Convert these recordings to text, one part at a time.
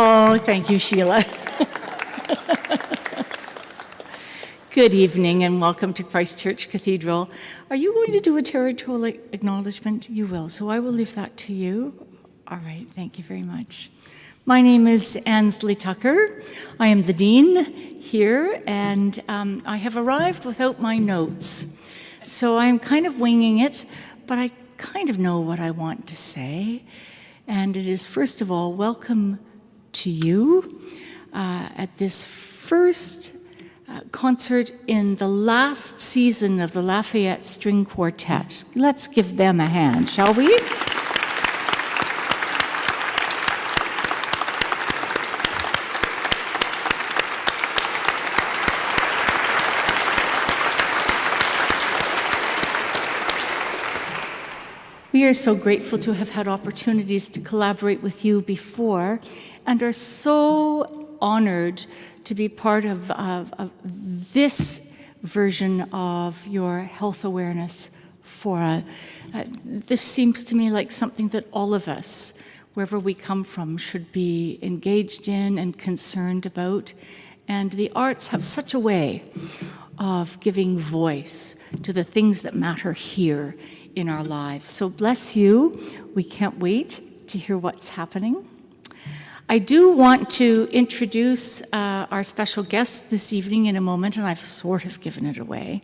Oh, thank you, Sheila. Good evening and welcome to Christ Church Cathedral. Are you going to do a territorial acknowledgement? You will, so I will leave that to you. All right, thank you very much. My name is Ansley Tucker. I am the dean here, and I have arrived without my notes. So I'm kind of winging it, but I kind of know what I want to say. And it is, first of all, welcome to you at this first concert in the last season of the Lafayette String Quartet. Let's give them a hand, shall we? We are so grateful to have had opportunities to collaborate with you before and are so honored to be part of this version of your health awareness forum. This seems to me like something that all of us, wherever we come from, should be engaged in and concerned about. And the arts have such a way of giving voice to the things that matter here in our lives. So bless you. We can't wait to hear what's happening. I do want to introduce our special guest this evening in a moment, and I've sort of given it away.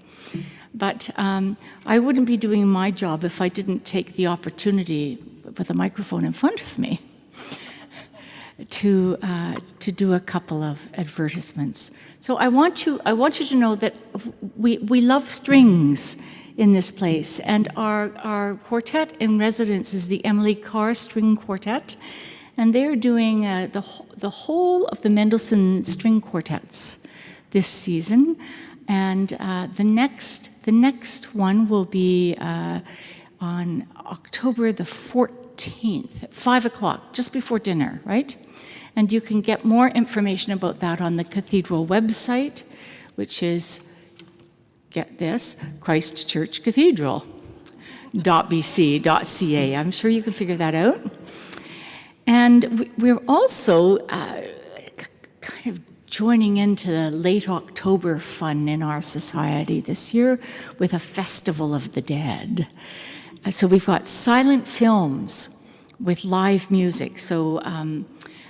But I wouldn't be doing my job if I didn't take the opportunity with a microphone in front of me to do a couple of advertisements. So I want you to know that we love strings in this place, and our quartet in residence is the Emily Carr String Quartet, and they're doing the whole of the Mendelssohn string quartets this season, and the next one will be on October the 14th at 5 o'clock, just before dinner, right? And you can get more information about that on the Cathedral website, which is, get this, christchurchcathedral.bc.ca. I'm sure you can figure that out. And we're also kind of joining into the late October fun in our society this year with a Festival of the Dead. So we've got silent films with live music. So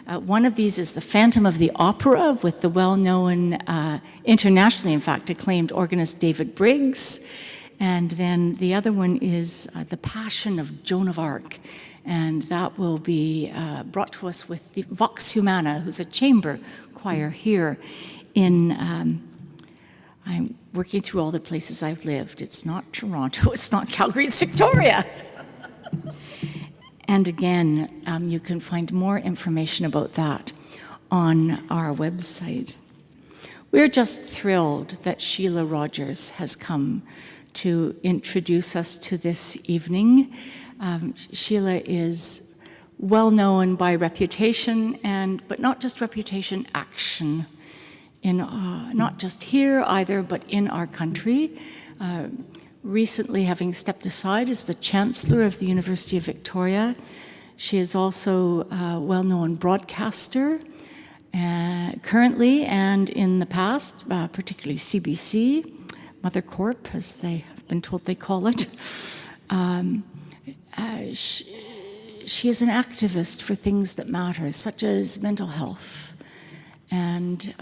one of these is The Phantom of the Opera with the well-known, internationally in fact, acclaimed organist David Briggs. And then the other one is The Passion of Joan of Arc. And that will be brought to us with the Vox Humana, who's a chamber choir here in, I'm working through all the places I've lived. It's not Toronto, it's not Calgary, it's Victoria. And again, you can find more information about that on our website. We're just thrilled that Sheila Rogers has come to introduce us to this evening. Sheila is well known by reputation, but not just reputation, action, in not just here either, but in our country. Recently, having stepped aside as the Chancellor of the University of Victoria, she is also a well-known broadcaster, currently and in the past, particularly CBC, Mother Corp, as they have been told they call it. She is an activist for things that matter, such as mental health and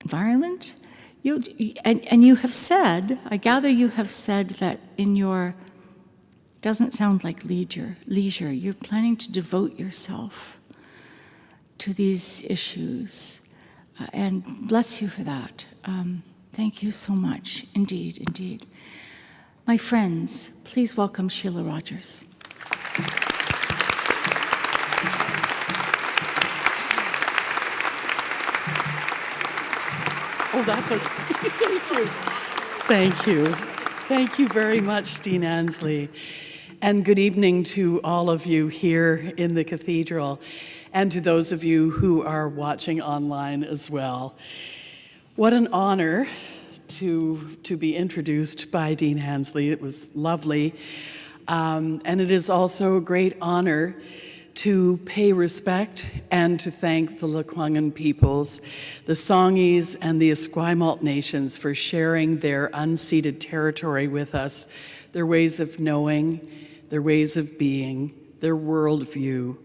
environment. And you have said, I gather you have said that in your, doesn't sound like leisure, you're planning to devote yourself to these issues. And bless you for that. Thank you so much, indeed, indeed. My friends, please welcome Sheila Rogers. Oh, that's okay. Thank you. Thank you. Thank you very much, Dean Ansley. And good evening to all of you here in the cathedral and to those of you who are watching online as well. What an honor to be introduced by Dean Ansley. It was lovely. And it is also a great honor to pay respect and to thank the Lekwungen peoples, the Songhees and the Esquimalt nations for sharing their unceded territory with us, their ways of knowing, their ways of being, their worldview.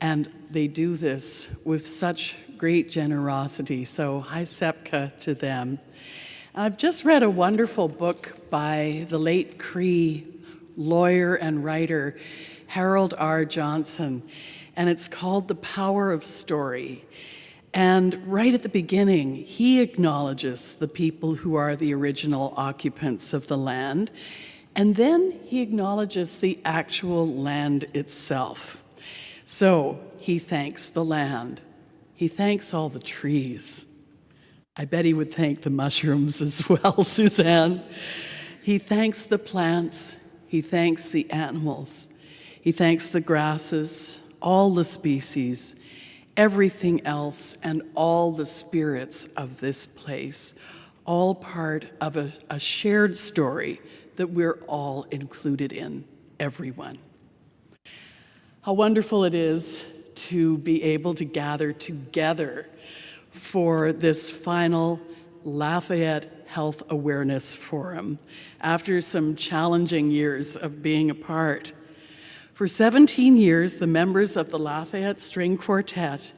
And they do this with such great generosity. So hi Sepka to them. I've just read a wonderful book by the late Cree lawyer and writer, Harold R. Johnson, and it's called The Power of Story. And right at the beginning, he acknowledges the people who are the original occupants of the land, and then he acknowledges the actual land itself. So he thanks the land. He thanks all the trees. I bet he would thank the mushrooms as well, Suzanne. He thanks the plants. He thanks the animals. He thanks the grasses, all the species, everything else, and all the spirits of this place, all part of a shared story that we're all included in, everyone. How wonderful it is to be able to gather together for this final Lafayette Health Awareness Forum after some challenging years of being apart. For 17 years, the members of the Lafayette String Quartet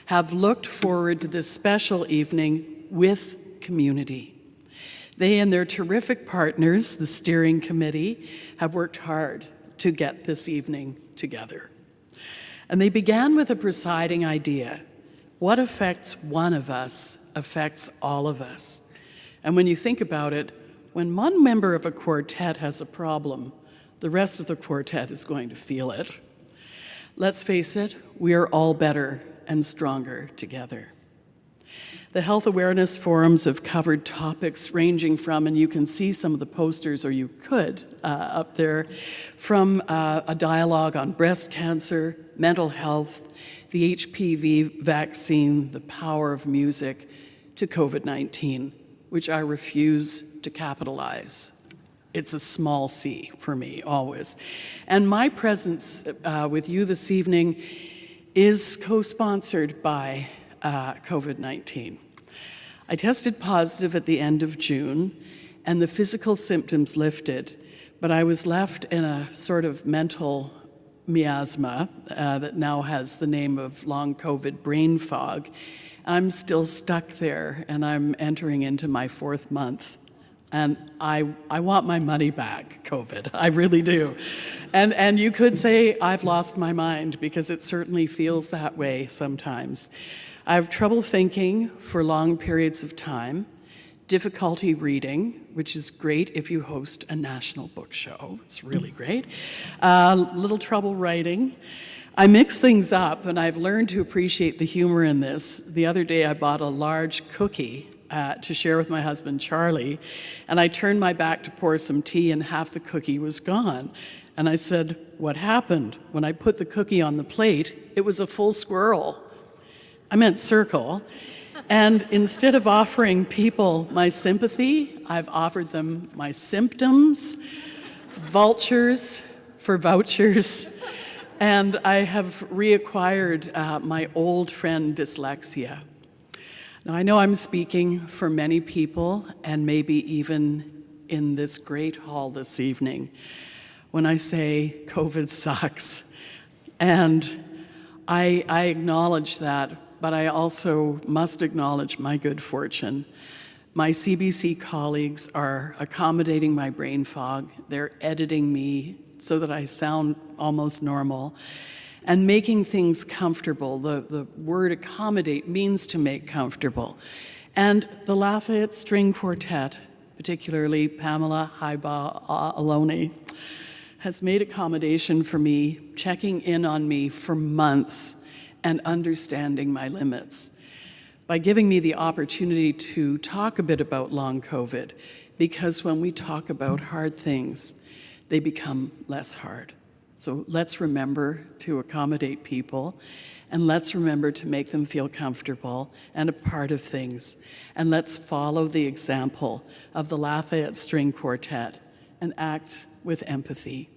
have looked forward to this special evening with community. They and their terrific partners, the steering committee, have worked hard to get this evening together. And they began with a presiding idea. What affects one of us affects all of us. And when you think about it, when one member of a quartet has a problem, the rest of the quartet is going to feel it. Let's face it, we are all better and stronger together. The health awareness forums have covered topics ranging from, and you can see some of the posters, or you could, up there, from a dialogue on breast cancer, mental health, the HPV vaccine, the power of music, to COVID-19, which I refuse to capitalize. It's a small c for me, always. And my presence with you this evening is co-sponsored by COVID-19. I tested positive at the end of June, and the physical symptoms lifted, but I was left in a sort of mental miasma that now has the name of long COVID brain fog. I'm still stuck there, and I'm entering into my 4th month. And I want my money back, COVID. I really do. And you could say I've lost my mind, because it certainly feels that way sometimes. I have trouble thinking for long periods of time, difficulty reading, which is great if you host a national book show. It's really great. Little trouble writing. I mix things up, and I've learned to appreciate the humor in this. The other day I bought a large cookie to share with my husband, Charlie, and I turned my back to pour some tea, and half the cookie was gone. And I said, what happened? When I put the cookie on the plate, it was a full squirrel. I meant circle. And instead of offering people my sympathy, I've offered them my symptoms, vultures for vouchers, and I have reacquired my old friend dyslexia. Now, I know I'm speaking for many people, and maybe even in this great hall this evening, when I say COVID sucks. And I acknowledge that, but I also must acknowledge my good fortune. My CBC colleagues are accommodating my brain fog. They're editing me so that I sound almost normal, and making things comfortable. The word accommodate means to make comfortable. And the Lafayette String Quartet, particularly Pamela Haiba Aloni, has made accommodation for me, checking in on me for months and understanding my limits, by giving me the opportunity to talk a bit about long COVID, because when we talk about hard things, they become less hard. So let's remember to accommodate people, and let's remember to make them feel comfortable and a part of things. And let's follow the example of the Lafayette String Quartet and act with empathy.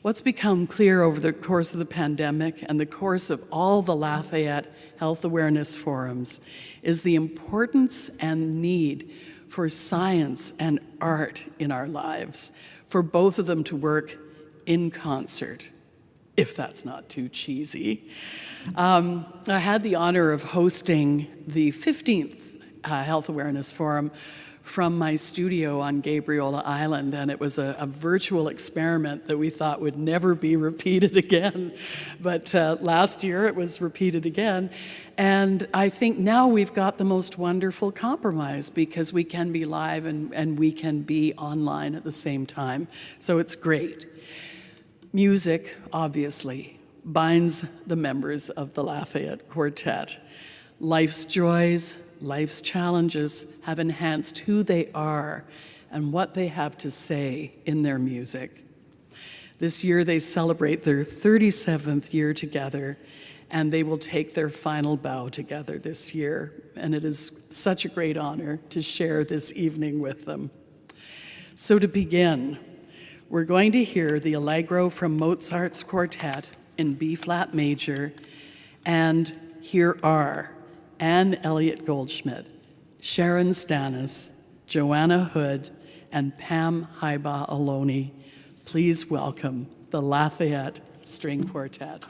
What's become clear over the course of the pandemic and the course of all the Lafayette Health Awareness Forums is the importance and need for science and art in our lives, for both of them to work in concert, if that's not too cheesy. I had the honor of hosting the 15th Health Awareness Forum from my studio on Gabriola Island, and it was a virtual experiment that we thought would never be repeated again. But last year it was repeated again, and I think now we've got the most wonderful compromise because we can be live and we can be online at the same time, so it's great. Music, obviously, binds the members of the Lafayette Quartet. Life's joys, life's challenges have enhanced who they are and what they have to say in their music. This year they celebrate their 37th year together, and they will take their final bow together this year. And it is such a great honor to share this evening with them. So to begin, we're going to hear the Allegro from Mozart's Quartet in B-flat major, and here are Anne Elliott Goldschmidt, Sharon Stannis, Joanna Hood, and Pam Haiba Aloni. Please welcome the Lafayette String Quartet.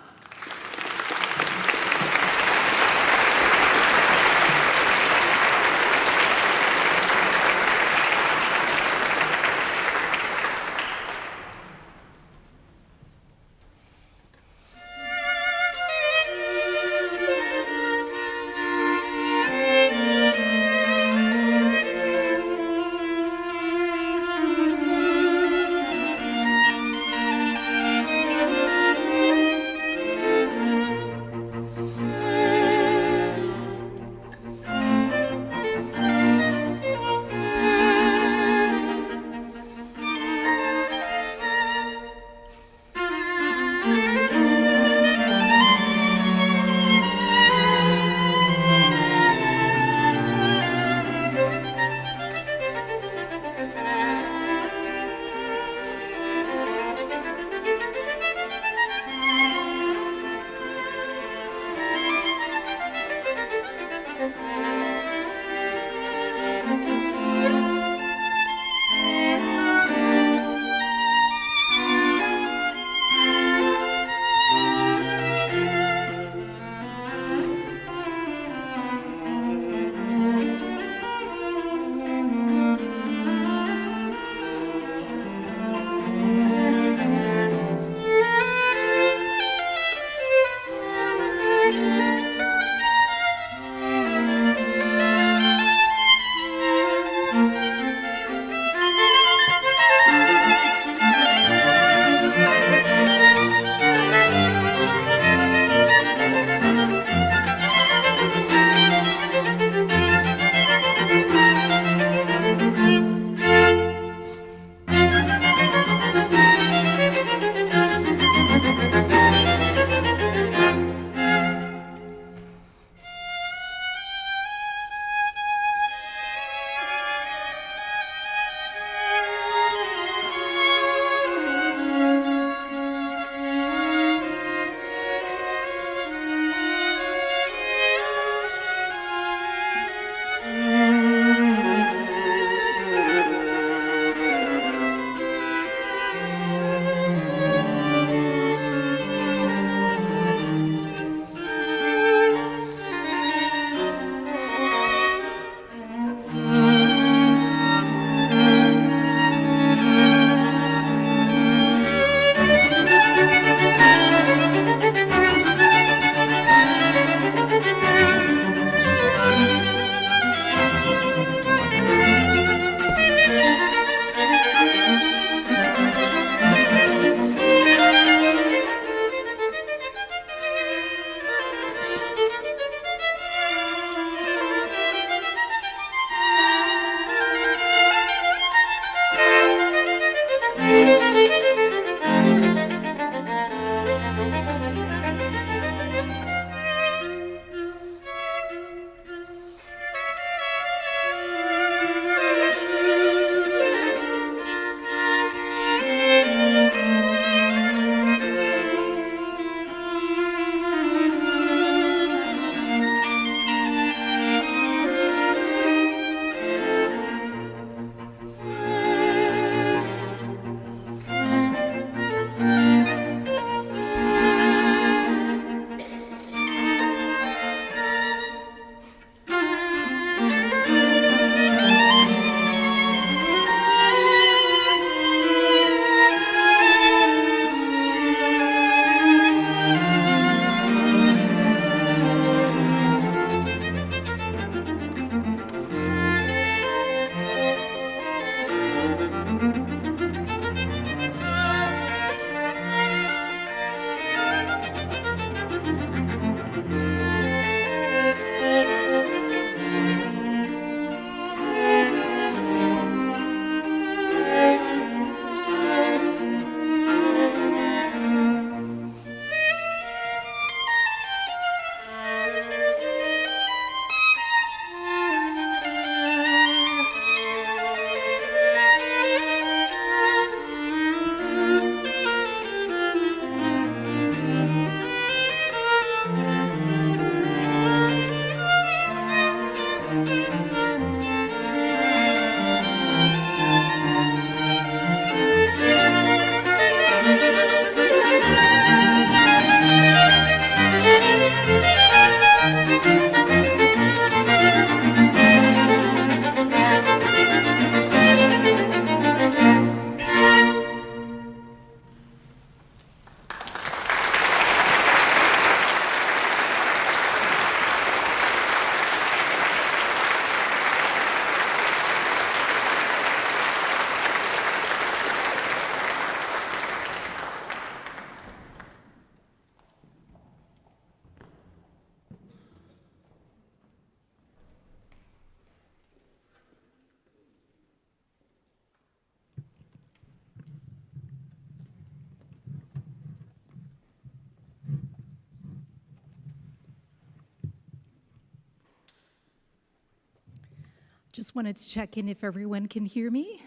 Just wanted to check in if everyone can hear me.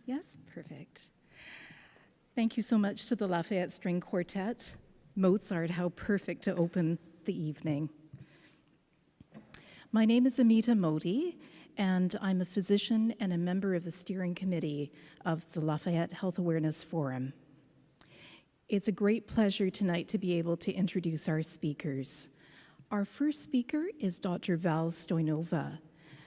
Yes, perfect. Thank you so much to the Lafayette String Quartet. Mozart, how perfect to open the evening. My name is Amita Modi, and I'm a physician and a member of the steering committee of the Lafayette Health Awareness Forum. It's a great pleasure tonight to be able to introduce our speakers. Our first speaker is Dr. Val Stoinova.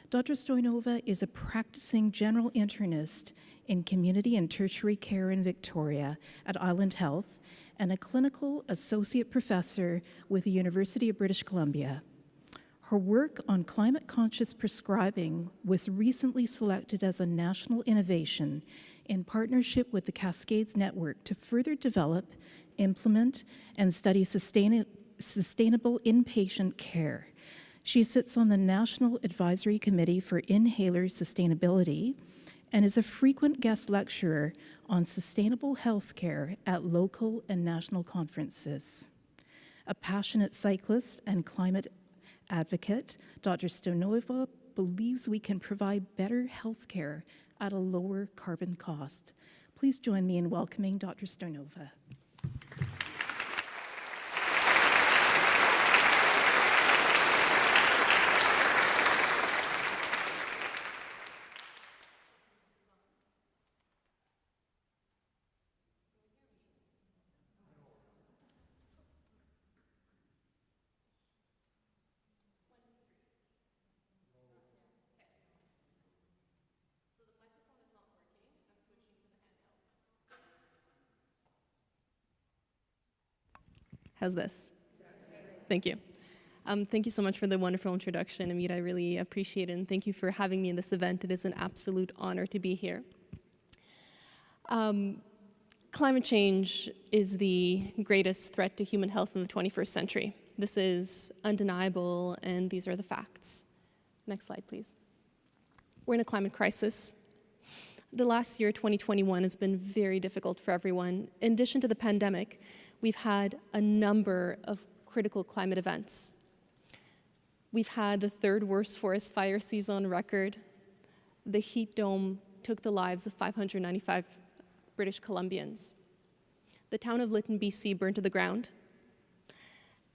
Dr. Stoinova is a practicing general internist in community and tertiary care in Victoria at Island Health and a clinical associate professor with the University of British Columbia. Her work on climate-conscious prescribing was recently selected as a national innovation in partnership with the Cascades Network to further develop, implement, and study sustainable inpatient care. She sits on the National Advisory Committee for Inhaler Sustainability and is a frequent guest lecturer on sustainable healthcare at local and national conferences. A passionate cyclist and climate advocate, Dr. Stoinova believes we can provide better healthcare at a lower carbon cost. Please join me in welcoming Dr. Stoinova. How's this? Thank you. Thank you so much for the wonderful introduction, Amita. I really appreciate it, and thank you for having me in this event. It is an absolute honor to be here. Climate change is the greatest threat to human health in the 21st century. This is undeniable, and these are the facts. Next slide, please. We're in a climate crisis. The last year, 2021, has been very difficult for everyone. In addition to the pandemic, we've had a number of critical climate events. We've had the third worst forest fire season on record. The heat dome took the lives of 595 British Columbians. The town of Lytton, BC burned to the ground.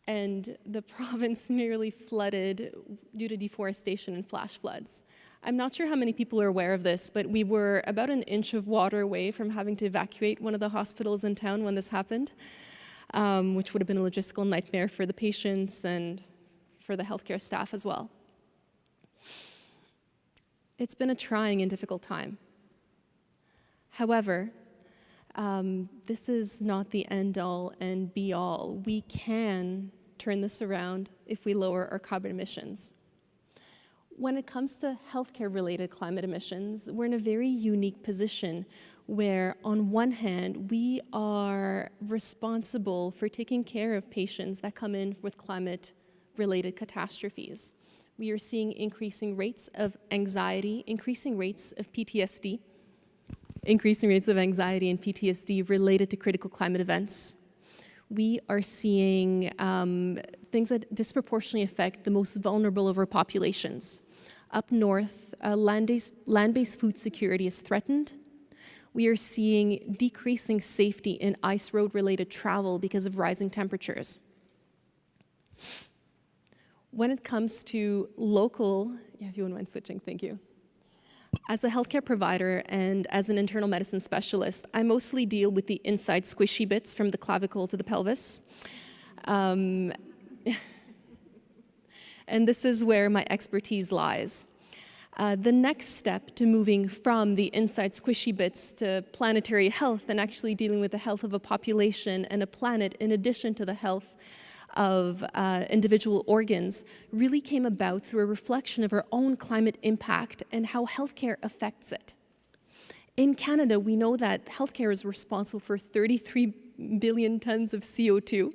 And the province nearly flooded due to deforestation and flash floods. I'm not sure how many people are aware of this, but we were about an inch of water away from having to evacuate one of the hospitals in town when this happened. Which would have been a logistical nightmare for the patients and for the healthcare staff as well. It's been a trying and difficult time. However, this is not the end-all and be-all. We can turn this around if we lower our carbon emissions. When it comes to healthcare-related climate emissions, we're in a very unique position where, on one hand, we are responsible for taking care of patients that come in with climate-related catastrophes. We are seeing increasing rates of anxiety, increasing rates of PTSD, increasing rates of anxiety and PTSD related to critical climate events. We are seeing things that disproportionately affect the most vulnerable of our populations. Up north, land-based food security is threatened. We are seeing decreasing safety in ice road-related travel because of rising temperatures. When it comes to local, if you wouldn't mind switching, thank you. As a healthcare provider and as an internal medicine specialist, I mostly deal with the inside squishy bits from the clavicle to the pelvis. And this is where my expertise lies. The next step to moving from the inside squishy bits to planetary health and actually dealing with the health of a population and a planet in addition to the health of individual organs really came about through a reflection of our own climate impact and how healthcare affects it. In Canada, we know that healthcare is responsible for 33 billion tons of CO2,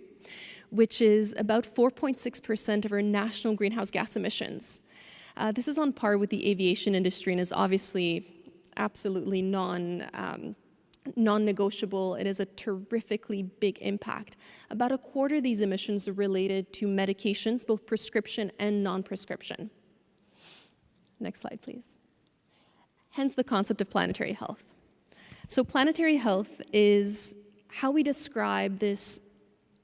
which is about 4.6% of our national greenhouse gas emissions. This is on par with the aviation industry and is obviously absolutely non-negotiable. It is a terrifically big impact. About a quarter of these emissions are related to medications, both prescription and non-prescription. Next slide, please. hence the concept of planetary health. So planetary health is how we describe this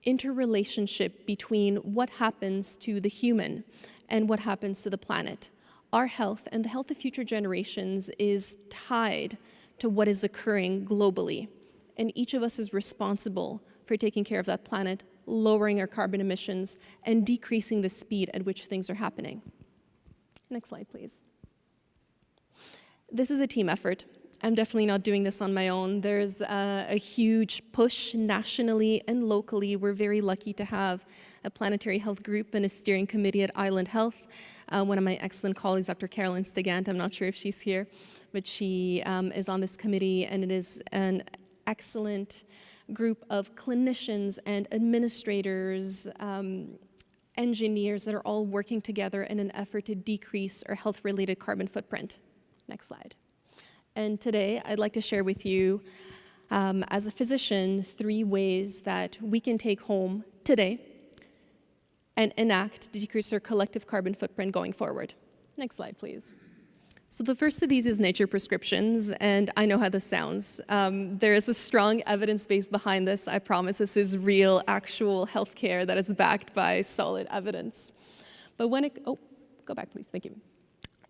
interrelationship between what happens to the human and what happens to the planet. Our health and the health of future generations is tied to what is occurring globally. And each of us is responsible for taking care of that planet, lowering our carbon emissions, and decreasing the speed at which things are happening. Next slide, please. This is a team effort. I'm definitely not doing this on my own. There's a huge push nationally and locally. We're very lucky to have a planetary health group and a steering committee at Island Health. One of my excellent colleagues, Dr. Carolyn Stigant, I'm not sure if she's here, but she is on this committee, and it is an excellent group of clinicians and administrators, engineers that are all working together in an effort to decrease our health-related carbon footprint. Next slide. And today, I'd like to share with you, as a physician, 3 ways that we can take home today and enact to decrease our collective carbon footprint going forward. Next slide, please. So the first of these is nature prescriptions, and I know how this sounds. There is a strong evidence base behind this. I promise this is real, actual healthcare that is backed by solid evidence. But when it, go back, please, thank you.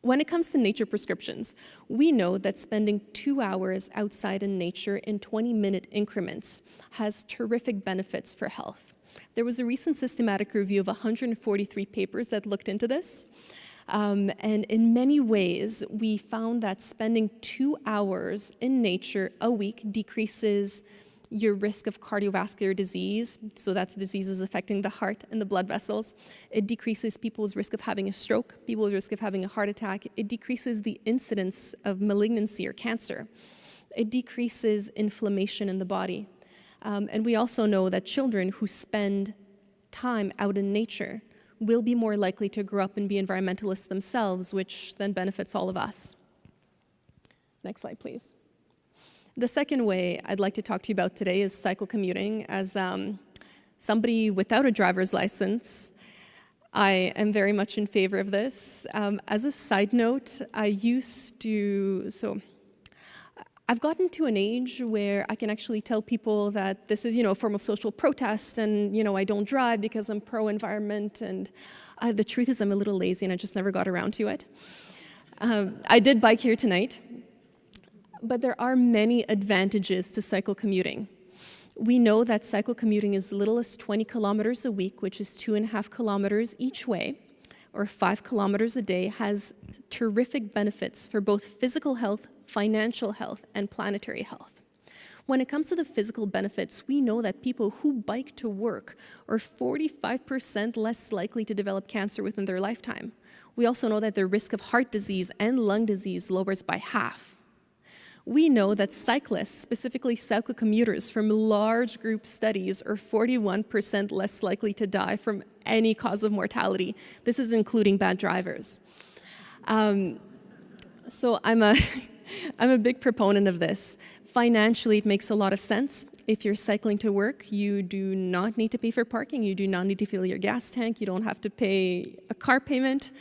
When it comes to nature prescriptions, we know that spending 2 hours outside in nature in 20-minute increments has terrific benefits for health. There was a recent systematic review of 143 papers that looked into this. And in many ways, we found that spending 2 hours in nature a week decreases your risk of cardiovascular disease, so that's diseases affecting the heart and the blood vessels. It decreases people's risk of having a stroke, people's risk of having a heart attack. It decreases the incidence of malignancy or cancer. It decreases inflammation in the body. And we also know that children who spend time out in nature will be more likely to grow up and be environmentalists themselves, which then benefits all of us. Next slide, please. The second way I'd like to talk to you about today is cycle commuting. As somebody without a driver's license, I am very much in favor of this. As a side note, I've gotten to an age where I can actually tell people that this is, a form of social protest, and, I don't drive because I'm pro-environment, and the truth is I'm a little lazy and I just never got around to it. I did bike here tonight. But there are many advantages to cycle commuting. We know that cycle commuting as little as 20 kilometers a week, which is 2.5 kilometers each way, or 5 kilometers a day, has terrific benefits for both physical health, financial health, and planetary health. When it comes to the physical benefits, we know that people who bike to work are 45% less likely to develop cancer within their lifetime. We also know that their risk of heart disease and lung disease lowers by half. We know that cyclists, specifically cycle commuters from large group studies, are 41% less likely to die from any cause of mortality. This is including bad drivers. So I'm a big proponent of this. Financially, it makes a lot of sense. If you're cycling to work, you do not need to pay for parking. You do not need to fill your gas tank. You don't have to pay a car payment.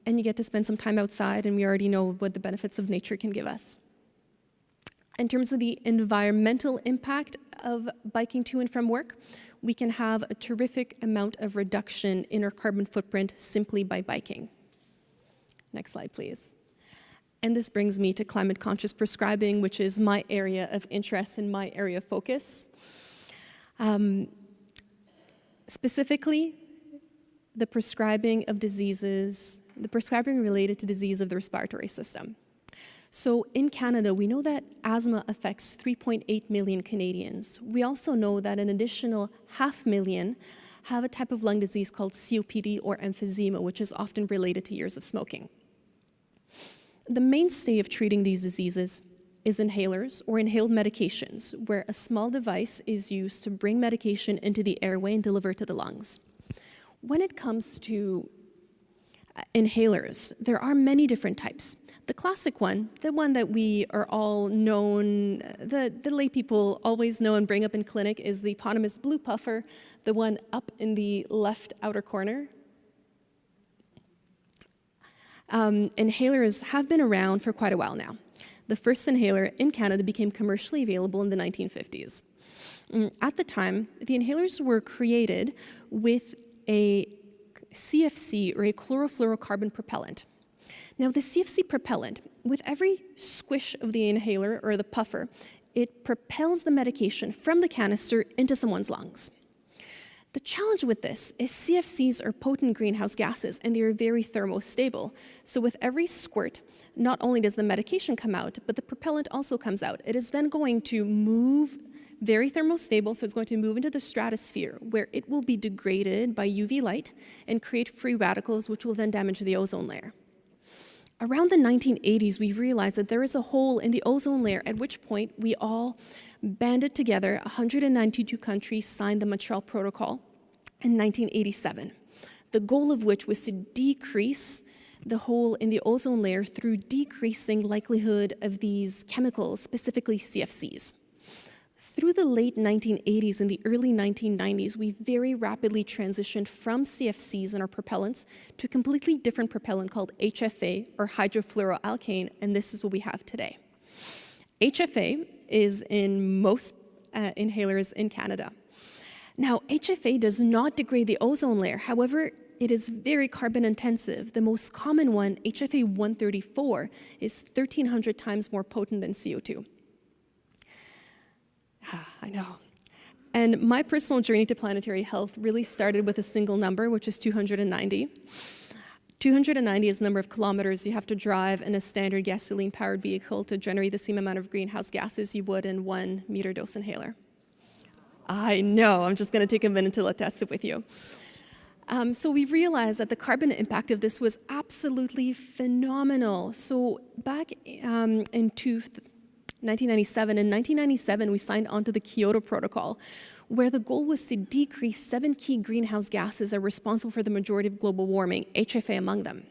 And you get to spend some time outside, and we already know what the benefits of nature can give us. In terms of the environmental impact of biking to and from work, we can have a terrific amount of reduction in our carbon footprint simply by biking. Next slide, please. And this brings me to climate-conscious prescribing, which is my area of interest and my area of focus. Specifically, the prescribing related to disease of the respiratory system. So in Canada, we know that asthma affects 3.8 million Canadians. We also know that an additional 500,000 have a type of lung disease called COPD or emphysema, which is often related to years of smoking. The mainstay of treating these diseases is inhalers or inhaled medications, where a small device is used to bring medication into the airway and deliver it to the lungs. When it comes to inhalers, there are many different types. The classic one, the one that we are all known, the lay people always know and bring up in clinic, is the eponymous blue puffer, the one up in the left outer corner. Inhalers have been around for quite a while now. The first inhaler in Canada became commercially available in the 1950s. At the time, the inhalers were created with a CFC, or a chlorofluorocarbon propellant. Now, the CFC propellant, with every squish of the inhaler or the puffer, it propels the medication from the canister into someone's lungs. The challenge with this is CFCs are potent greenhouse gases, and they are very thermostable. So with every squirt, not only does the medication come out, but the propellant also comes out. It is then going to move, very thermostable, so it's going to move into the stratosphere, where it will be degraded by UV light and create free radicals, which will then damage the ozone layer. Around the 1980s, we realized that there is a hole in the ozone layer, at which point we all banded together. 192 countries signed the Montreal Protocol in 1987, the goal of which was to decrease the hole in the ozone layer through decreasing likelihood of these chemicals, specifically CFCs. Through the late 1980s and the early 1990s, we very rapidly transitioned from CFCs and our propellants to a completely different propellant called HFA, or hydrofluoroalkane, and this is what we have today. HFA is in most inhalers in Canada. Now, HFA does not degrade the ozone layer. However, it is very carbon intensive. The most common one, HFA 134, is 1,300 times more potent than CO2. I know. And my personal journey to planetary health really started with a single number, which is 290. 290 is the number of kilometers you have to drive in a standard gasoline-powered vehicle to generate the same amount of greenhouse gases you would in 1 meter dose inhaler. I know, I'm just going to take a minute to test it with you. So we realized that the carbon impact of this was absolutely phenomenal. So back in 1997, we signed onto the Kyoto Protocol, where the goal was to decrease 7 key greenhouse gases that are responsible for the majority of global warming, HFA among them.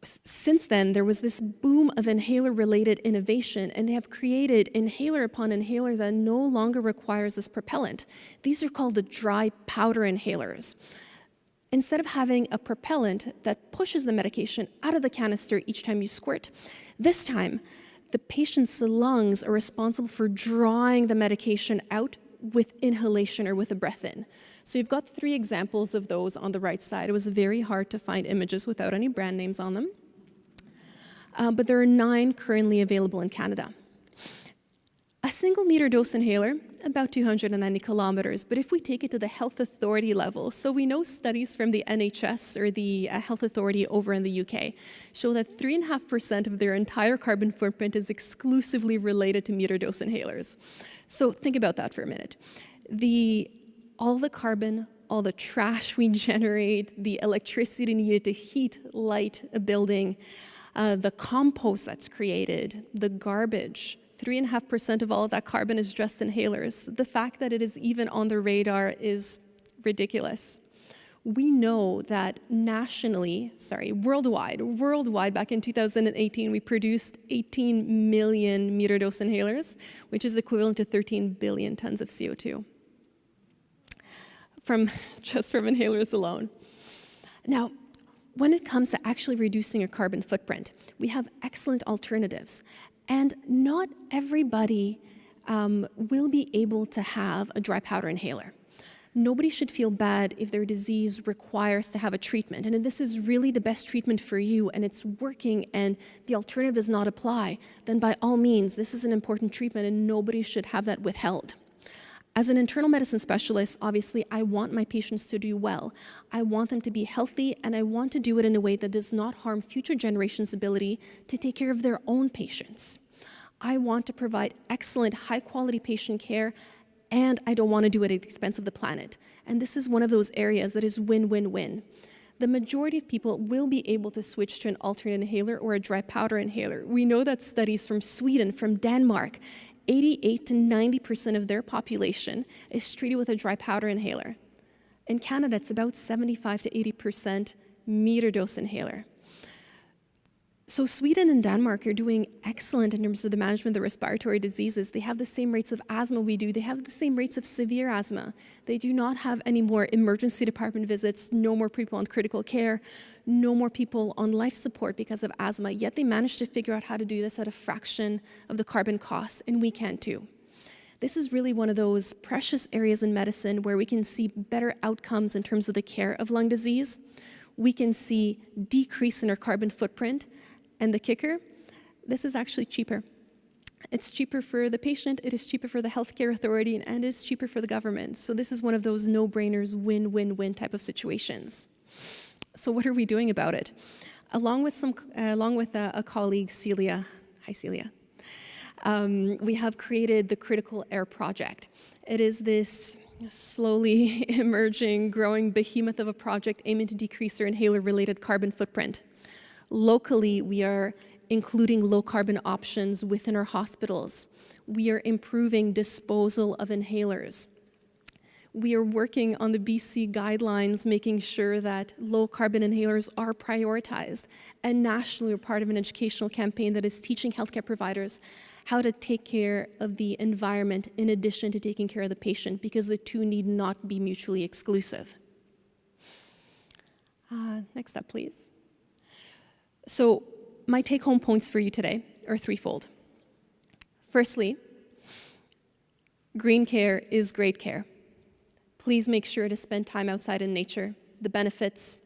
Since then, there was this boom of inhaler-related innovation, and they have created inhaler upon inhaler that no longer requires this propellant. These are called the dry powder inhalers. Instead of having a propellant that pushes the medication out of the canister each time you squirt, this time, the patient's lungs are responsible for drawing the medication out with inhalation or with a breath in. So you've got 3 examples of those on the right side. It was very hard to find images without any brand names on them. But there are 9 currently available in Canada. A single meter dose inhaler, about 290 kilometers, but if we take it to the health authority level, so we know studies from the NHS, or the health authority over in the UK, show that 3.5% of their entire carbon footprint is exclusively related to meter dose inhalers. So think about that for a minute. All the carbon, all the trash we generate, the electricity needed to heat, light a building, the compost that's created, the garbage, 3.5% of all of that carbon is just inhalers. The fact that it is even on the radar is ridiculous. We know that worldwide, back in 2018, we produced 18 million meter dose inhalers, which is equivalent to 13 billion tons of CO2 just from inhalers alone. Now, when it comes to actually reducing your carbon footprint, we have excellent alternatives. And not everybody will be able to have a dry powder inhaler. Nobody should feel bad if their disease requires to have a treatment. And if this is really the best treatment for you and it's working and the alternative does not apply, then by all means, this is an important treatment and nobody should have that withheld. As an internal medicine specialist, obviously, I want my patients to do well. I want them to be healthy, and I want to do it in a way that does not harm future generations' ability to take care of their own patients. I want to provide excellent, high-quality patient care, and I don't want to do it at the expense of the planet. And this is one of those areas that is win-win-win. The majority of people will be able to switch to an alternate inhaler or a dry powder inhaler. We know that studies from Sweden, from Denmark, 88 to 90% of their population is treated with a dry powder inhaler. In Canada, it's about 75 to 80% meter dose inhaler. So Sweden and Denmark are doing excellent in terms of the management of the respiratory diseases. They have the same rates of asthma we do. They have the same rates of severe asthma. They do not have any more emergency department visits, no more people on critical care, no more people on life support because of asthma. Yet they managed to figure out how to do this at a fraction of the carbon costs, and we can too. This is really one of those precious areas in medicine where we can see better outcomes in terms of the care of lung disease. We can see decrease in our carbon footprint. And the kicker, this is actually cheaper. It's cheaper for the patient, it is cheaper for the healthcare authority, and it is cheaper for the government. So this is one of those no-brainers, win-win-win type of situations. So what are we doing about it? Along with a colleague, Celia, hi Celia, we have created the Critical Air Project. It is this slowly emerging, growing behemoth of a project aiming to decrease our inhaler-related carbon footprint. Locally, we are including low-carbon options within our hospitals. We are improving disposal of inhalers. We are working on the BC guidelines, making sure that low-carbon inhalers are prioritized. And nationally, we're part of an educational campaign that is teaching healthcare providers how to take care of the environment in addition to taking care of the patient, because the two need not be mutually exclusive. Next up, please. So my take-home points for you today are threefold. Firstly, green care is great care. Please make sure to spend time outside in nature. The benefits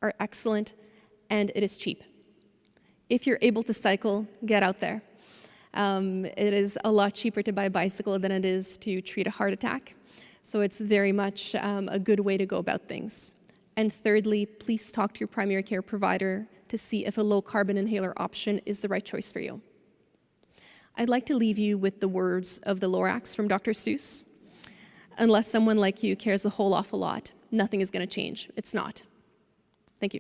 are excellent, and it is cheap. If you're able to cycle, get out there. It is a lot cheaper to buy a bicycle than it is to treat a heart attack. So it's very much a good way to go about things. And thirdly, please talk to your primary care provider to see if a low-carbon inhaler option is the right choice for you. I'd like to leave you with the words of the Lorax from Dr. Seuss. Unless someone like you cares a whole awful lot, nothing is going to change. It's not. Thank you.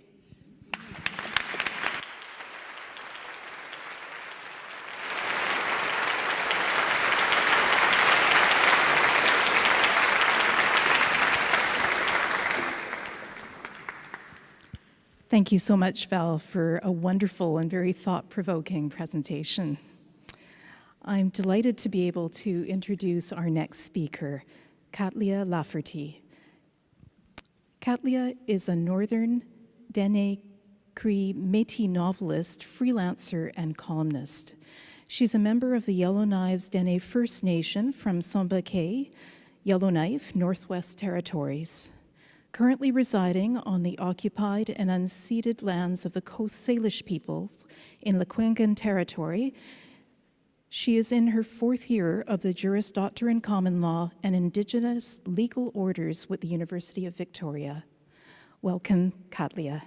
Thank you so much, Val, for a wonderful and very thought-provoking presentation. I'm delighted to be able to introduce our next speaker, Katlia Lafferty. Katlia is a Northern Dene Cree Métis novelist, freelancer, and columnist. She's a member of the Yellowknives Dene First Nation from Sombequet, Yellowknife, Northwest Territories. Currently residing on the occupied and unceded lands of the Coast Salish peoples in Lekwungen Territory, she is in her fourth year of the Juris Doctor in Common Law and Indigenous Legal Orders with the University of Victoria. Welcome, Katlia.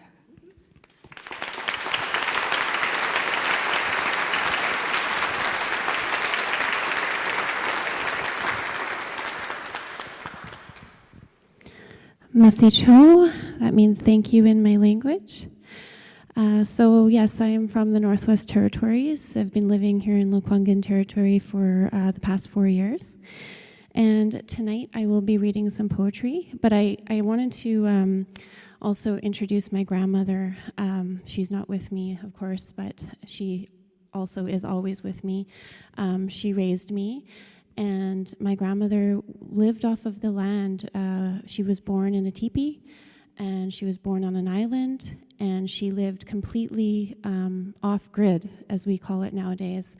Masicho, that means thank you in my language. So yes, I am from the Northwest Territories. I've been living here in Lekwungen Territory for the past 4 years. And tonight I will be reading some poetry, but I wanted to also introduce my grandmother. She's not with me, of course, but she also is always with me. She raised me. And my grandmother lived off of the land. She was born in a teepee, and she was born on an island, and she lived completely off-grid, as we call it nowadays.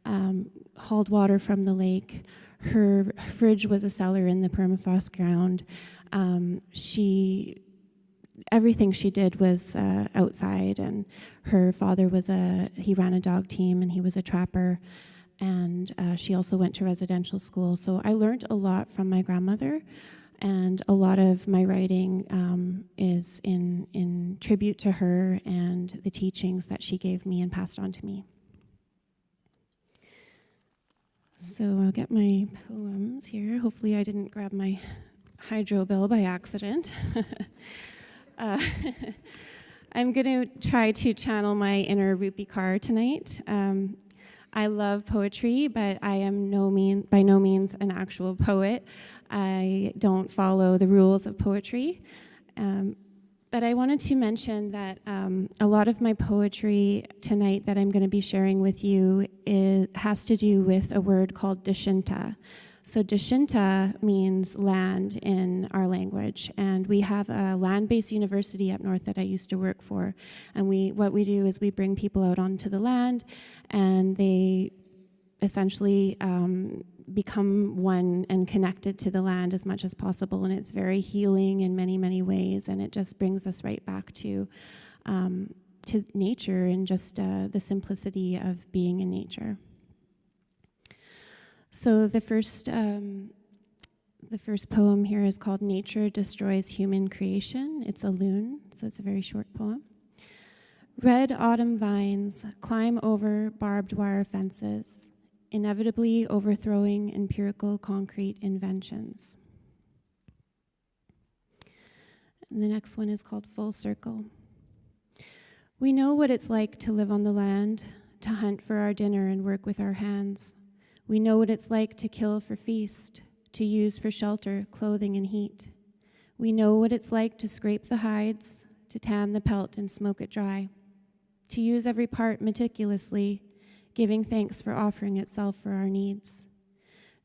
Hauled water from the lake. Her fridge was a cellar in the permafrost ground. Everything she did was outside, and her father he ran a dog team, and he was a trapper. And she also went to residential school. So I learned a lot from my grandmother, and a lot of my writing is in tribute to her and the teachings that she gave me and passed on to me. So I'll get my poems here. Hopefully I didn't grab my hydro bill by accident. I'm going to try to channel my inner Rupi Kaur tonight. I love poetry, but I am by no means an actual poet. I don't follow the rules of poetry. But I wanted to mention that a lot of my poetry tonight that I'm going to be sharing with you has to do with a word called Deshinta. So Deshinta means land in our language, and we have a land-based university up north that I used to work for, and what we do is we bring people out onto the land, and they essentially become one and connected to the land as much as possible, and it's very healing in many, many ways, and it just brings us right back to nature and just the simplicity of being in nature. So the first poem here is called Nature Destroys Human Creation. It's a loon, so it's a very short poem. Red autumn vines climb over barbed wire fences, inevitably overthrowing empirical concrete inventions. And the next one is called Full Circle. We know what it's like to live on the land, to hunt for our dinner and work with our hands. We know what it's like to kill for feast, to use for shelter, clothing, and heat. We know what it's like to scrape the hides, to tan the pelt and smoke it dry, to use every part meticulously, giving thanks for offering itself for our needs,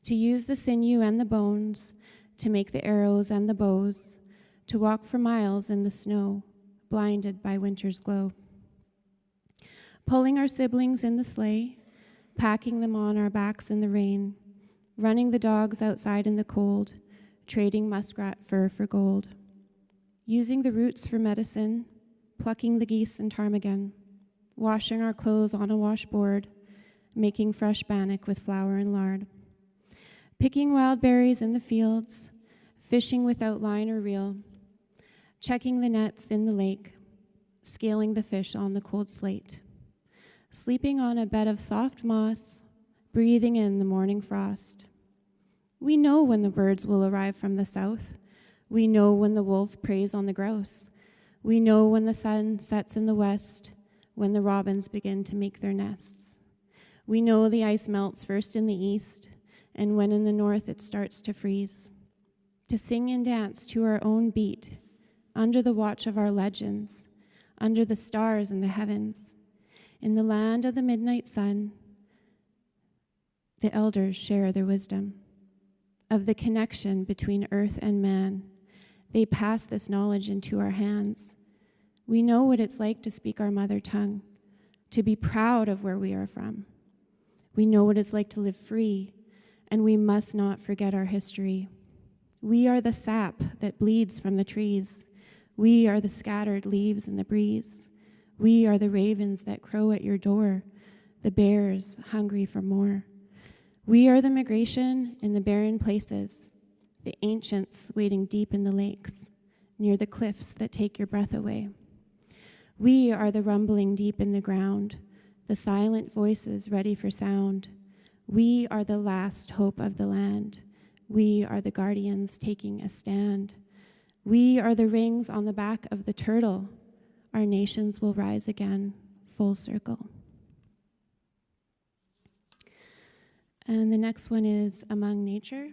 to use the sinew and the bones, to make the arrows and the bows, to walk for miles in the snow, blinded by winter's glow. Pulling our siblings in the sleigh, packing them on our backs in the rain, running the dogs outside in the cold, trading muskrat fur for gold, using the roots for medicine, plucking the geese and ptarmigan, washing our clothes on a washboard, making fresh bannock with flour and lard, picking wild berries in the fields, fishing without line or reel, checking the nets in the lake, scaling the fish on the cold slate, sleeping on a bed of soft moss, breathing in the morning frost. We know when the birds will arrive from the south. We know when the wolf preys on the grouse. We know when the sun sets in the west, when the robins begin to make their nests. We know the ice melts first in the east, and when in the north it starts to freeze. To sing and dance to our own beat, under the watch of our legends, under the stars in the heavens. In the land of the midnight sun, the elders share their wisdom of the connection between earth and man. They pass this knowledge into our hands. We know what it's like to speak our mother tongue, to be proud of where we are from. We know what it's like to live free, and we must not forget our history. We are the sap that bleeds from the trees. We are the scattered leaves in the breeze. We are the ravens that crow at your door, the bears hungry for more. We are the migration in the barren places, the ancients waiting deep in the lakes, near the cliffs that take your breath away. We are the rumbling deep in the ground, the silent voices ready for sound. We are the last hope of the land. We are the guardians taking a stand. We are the rings on the back of the turtle. Our nations will rise again, full circle. And the next one is Among Nature.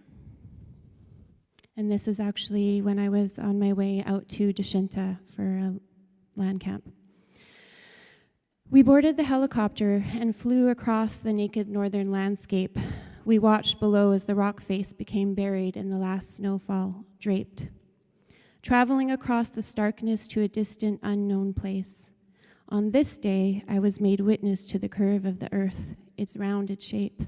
And this is actually when I was on my way out to Deshinta for a land camp. We boarded the helicopter and flew across the naked northern landscape. We watched below as the rock face became buried in the last snowfall, draped. Traveling across the starkness to a distant, unknown place. On this day, I was made witness to the curve of the earth, its rounded shape.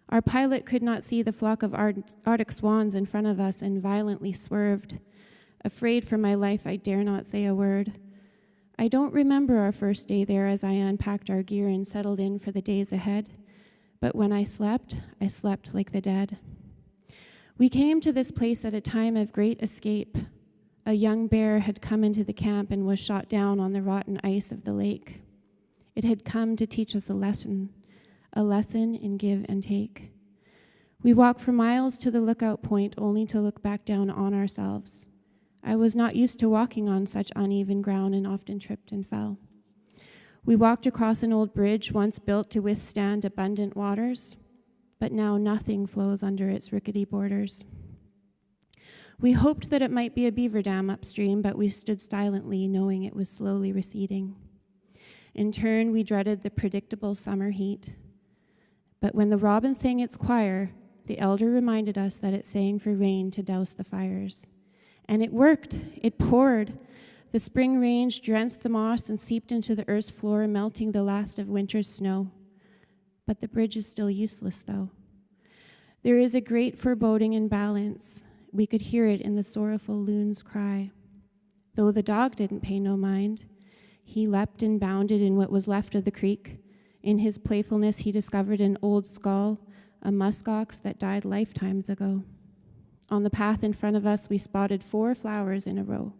Our pilot could not see the flock of Arctic swans in front of us and violently swerved. Afraid for my life, I dare not say a word. I don't remember our first day there as I unpacked our gear and settled in for the days ahead. But when I slept like the dead. We came to this place at a time of great escape. A young bear had come into the camp and was shot down on the rotten ice of the lake. It had come to teach us a lesson in give and take. We walked for miles to the lookout point only to look back down on ourselves. I was not used to walking on such uneven ground and often tripped and fell. We walked across an old bridge once built to withstand abundant waters, but now nothing flows under its rickety borders. We hoped that it might be a beaver dam upstream, but we stood silently, knowing it was slowly receding. In turn, we dreaded the predictable summer heat. But when the robin sang its choir, the elder reminded us that it sang for rain to douse the fires. And it worked. It poured. The spring rains drenched the moss and seeped into the earth's floor, melting the last of winter's snow. But the bridge is still useless, though. There is a great foreboding in balance. We could hear it in the sorrowful loon's cry. Though the dog didn't pay no mind, he leapt and bounded in what was left of the creek. In his playfulness, he discovered an old skull, a muskox that died lifetimes ago. On the path in front of us, we spotted 4 flowers in a row.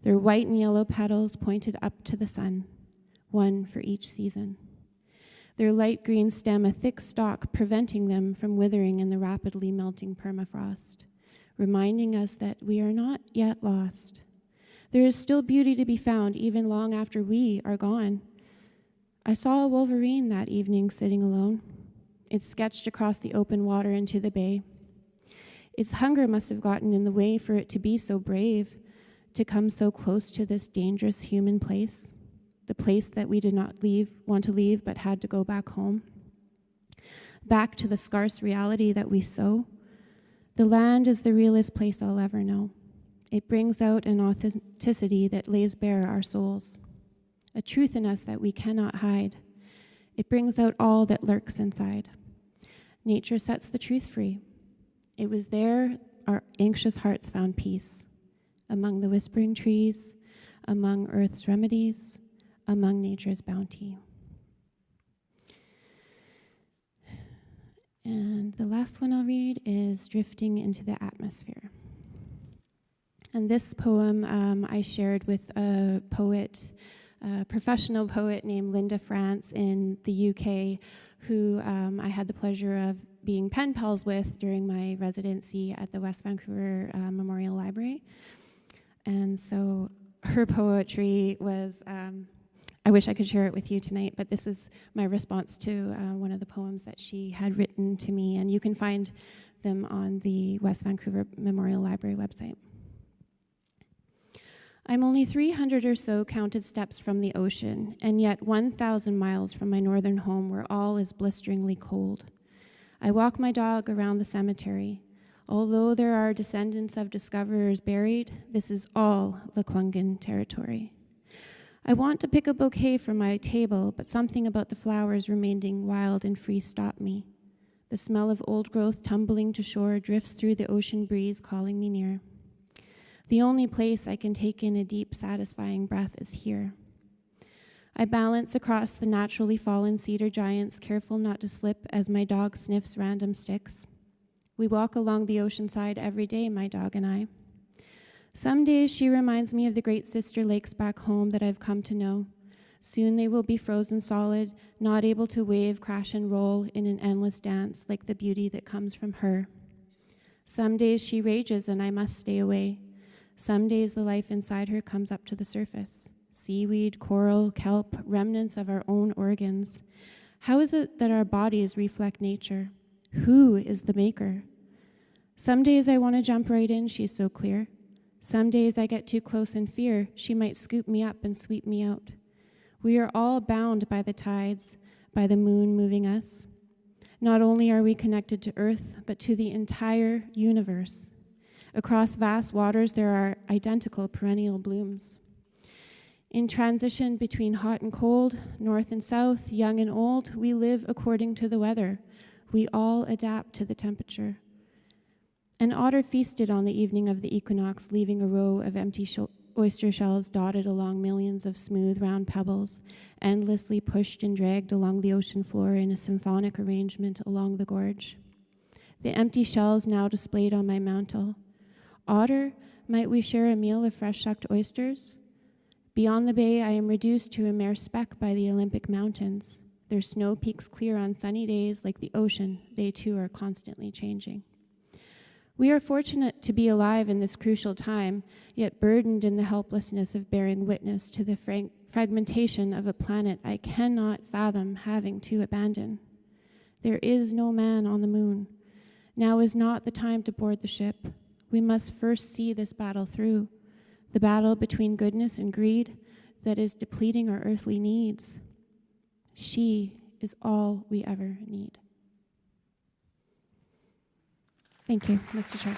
Their white and yellow petals pointed up to the sun, one for each season. Their light green stem a thick stalk, preventing them from withering in the rapidly melting permafrost, reminding us that we are not yet lost. There is still beauty to be found even long after we are gone. I saw a wolverine that evening sitting alone. It sketched across the open water into the bay. Its hunger must have gotten in the way for it to be so brave, to come so close to this dangerous human place, the place that we did not want to leave but had to go back home, back to the scarce reality that we sow. The land is the realest place I'll ever know. It brings out an authenticity that lays bare our souls, a truth in us that we cannot hide. It brings out all that lurks inside. Nature sets the truth free. It was there our anxious hearts found peace, among the whispering trees, among earth's remedies, among nature's bounty. And the last one I'll read is Drifting into the Atmosphere. And this poem I shared with a poet, a professional poet named Linda France in the UK, who I had the pleasure of being pen pals with during my residency at the West Vancouver Memorial Library. And so her poetry was, I wish I could share it with you tonight, but this is my response to one of the poems that she had written to me, and you can find them on the West Vancouver Memorial Library website. I'm only 300 or so counted steps from the ocean, and yet 1,000 miles from my northern home where all is blisteringly cold. I walk my dog around the cemetery. Although there are descendants of discoverers buried, this is all Lekwungen territory. I want to pick a bouquet for my table, but something about the flowers remaining wild and free stopped me. The smell of old growth tumbling to shore drifts through the ocean breeze, calling me near. The only place I can take in a deep, satisfying breath is here. I balance across the naturally fallen cedar giants, careful not to slip as my dog sniffs random sticks. We walk along the ocean side every day, my dog and I. Some days she reminds me of the great sister lakes back home that I've come to know. Soon they will be frozen solid, not able to wave, crash, and roll in an endless dance like the beauty that comes from her. Some days she rages and I must stay away. Some days the life inside her comes up to the surface. Seaweed, coral, kelp, remnants of our own organs. How is it that our bodies reflect nature? Who is the maker? Some days I want to jump right in, she's so clear. Some days I get too close in fear, she might scoop me up and sweep me out. We are all bound by the tides, by the moon moving us. Not only are we connected to Earth, but to the entire universe. Across vast waters, there are identical perennial blooms. In transition between hot and cold, north and south, young and old, we live according to the weather. We all adapt to the temperature. An otter feasted on the evening of the equinox, leaving a row of empty oyster shells dotted along millions of smooth, round pebbles, endlessly pushed and dragged along the ocean floor in a symphonic arrangement along the gorge. The empty shells now displayed on my mantel. Otter, might we share a meal of fresh-sucked oysters? Beyond the bay, I am reduced to a mere speck by the Olympic Mountains. Their snow peaks clear on sunny days like the ocean. They too are constantly changing. We are fortunate to be alive in this crucial time, yet burdened in the helplessness of bearing witness to the fragmentation of a planet I cannot fathom having to abandon. There is no man on the moon. Now is not the time to board the ship. we must first see this battle through, the battle between goodness and greed that is depleting our earthly needs. She is all we ever need. Thank you, Mr. Chair.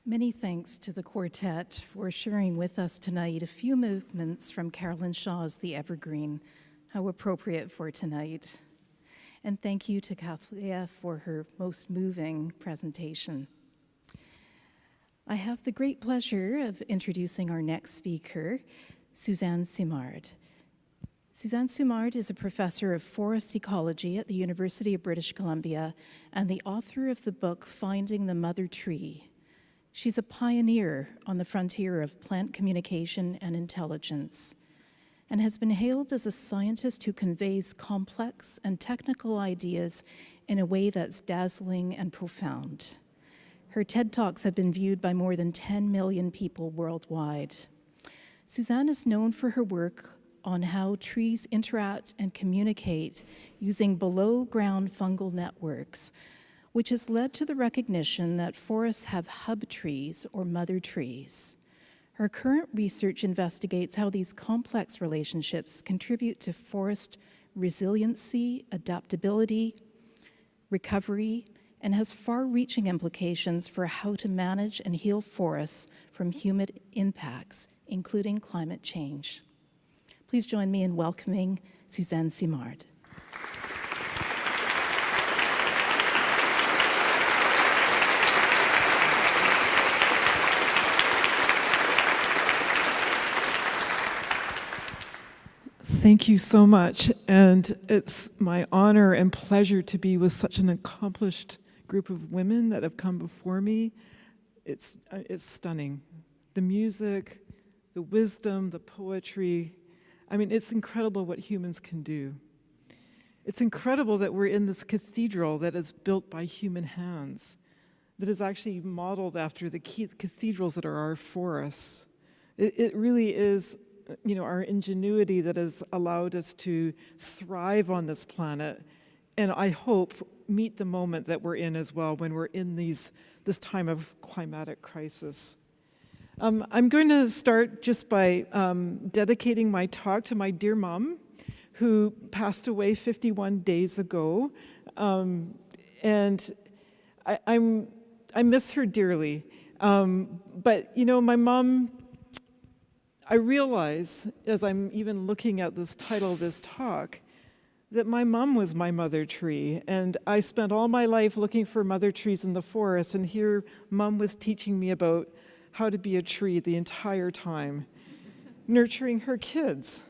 Many thanks to the Quartet for sharing with us tonight a few movements from Carolyn Shaw's The Evergreen. How appropriate for tonight. And thank you to Kathleen for her most moving presentation. I have the great pleasure of introducing our next speaker, Suzanne Simard. Suzanne Simard is a professor of forest ecology at the University of British Columbia and the author of the book Finding the Mother Tree. She's a pioneer on the frontier of plant communication and intelligence, and has been hailed as a scientist who conveys complex and technical ideas in a way that's dazzling and profound. Her TED Talks have been viewed by more than 10 million people worldwide. Suzanne is known for her work on how trees interact and communicate using below-ground fungal networks, which has led to the recognition that forests have hub trees or mother trees. Her current research investigates how these complex relationships contribute to forest resiliency, adaptability, recovery, and has far-reaching implications for how to manage and heal forests from human impacts, including climate change. Please join me in welcoming Suzanne Simard. Thank you so much, and it's my honor and pleasure to be with such an accomplished group of women that have come before me. It's stunning. The music, the wisdom, the poetry. I mean, it's incredible what humans can do. It's incredible that we're in this cathedral that is built by human hands, that is actually modeled after the cathedrals that are our forests. It really is, you know, our ingenuity that has allowed us to thrive on this planet, and I hope meet the moment that we're in as well when we're in this time of climatic crisis. I'm going to start just by dedicating my talk to my dear mom, who passed away 51 days ago, and I miss her dearly. But you know, my mom, I realize, as I'm even looking at this title of this talk, that my mom was my mother tree, and I spent all my life looking for mother trees in the forest, and here Mom was teaching me about how to be a tree the entire time, nurturing her kids,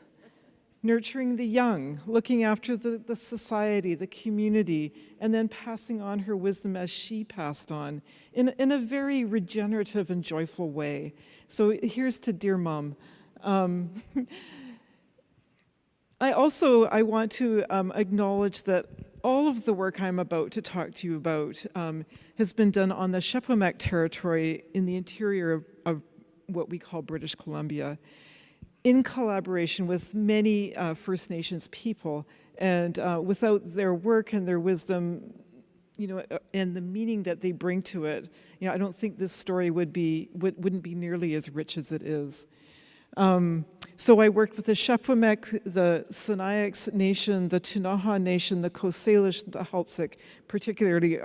nurturing the young, looking after the society, the community, and then passing on her wisdom as she passed on in a very regenerative and joyful way. So here's to dear Mom. I want to acknowledge that all of the work I'm about to talk to you about has been done on the Shepamek territory in the interior of what we call British Columbia, in collaboration with many First Nations people. And without their work and their wisdom, you know, and the meaning that they bring to it, you know, I don't think this story wouldn't be nearly as rich as it is. So I worked with the Shepamek, the Sinixt Nation, the Ktunaxa Nation, the Coast Salish, the Haltsik, particularly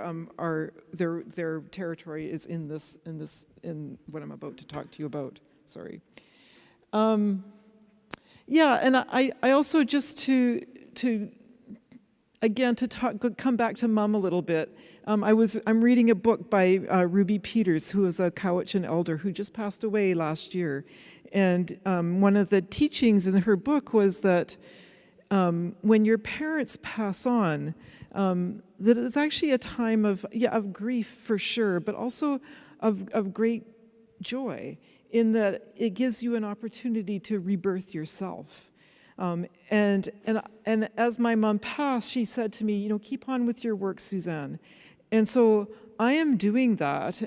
their territory is in what I'm about to talk to you about. Sorry. Yeah, and I also just to come back to Mom a little bit. I'm reading a book by Ruby Peters, who is a Cowichan elder who just passed away last year. And one of the teachings in her book was that when your parents pass on, that it's actually a time of grief for sure, but also of great joy, in that it gives you an opportunity to rebirth yourself. And as my mom passed, she said to me, you know, keep on with your work, Suzanne. And so I am doing that,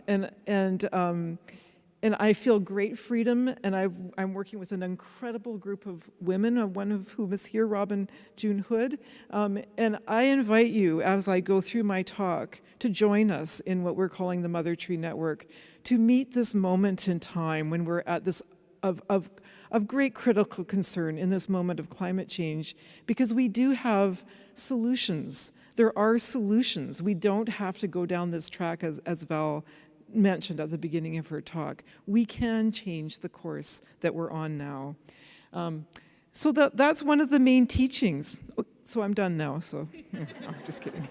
and I feel great freedom, and I'm working with an incredible group of women, one of whom is here, Robin June Hood. And I invite you, as I go through my talk, to join us in what we're calling the Mother Tree Network, to meet this moment in time when we're at this of great critical concern in this moment of climate change, because we do have solutions. There are solutions. We don't have to go down this track, as Val mentioned at the beginning of her talk. We can change the course that we're on now. So that's one of the main teachings. So I'm done now, so no, I'm just kidding.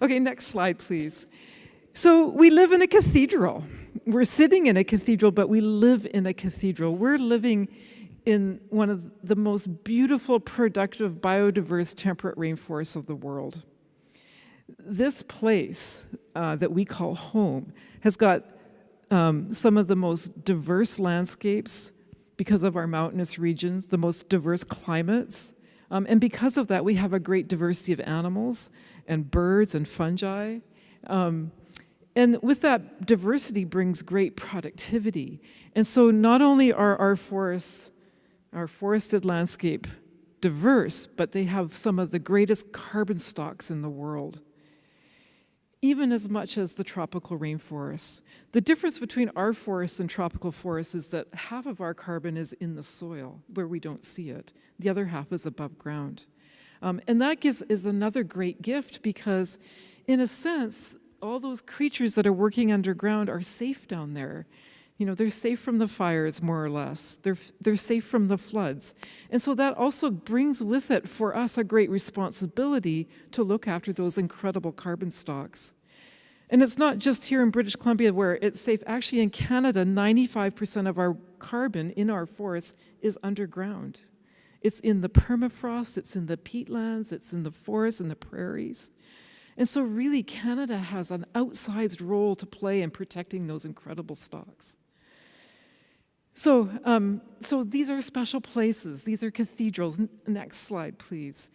Okay, next slide, please. So we live in a cathedral. We're sitting in a cathedral, but we live in a cathedral. We're living in one of the most beautiful, productive, biodiverse, temperate rainforests of the world. This place that we call home has got some of the most diverse landscapes because of our mountainous regions, the most diverse climates. And because of that, we have a great diversity of animals and birds and fungi. And with that diversity brings great productivity. And so not only are our forests, our forested landscape diverse, but they have some of the greatest carbon stocks in the world, even as much as the tropical rainforests. The difference between our forests and tropical forests is that half of our carbon is in the soil, where we don't see it. The other half is above ground. And that is another great gift because, in a sense, all those creatures that are working underground are safe down there. You know, they're safe from the fires, more or less. They're safe from the floods. And so that also brings with it, for us, a great responsibility to look after those incredible carbon stocks. And it's not just here in British Columbia where it's safe. Actually, in Canada, 95% of our carbon in our forests is underground. It's in the permafrost, it's in the peatlands, it's in the forests and the prairies. And so really, Canada has an outsized role to play in protecting those incredible stocks. So these are special places. These are cathedrals. Next slide, please.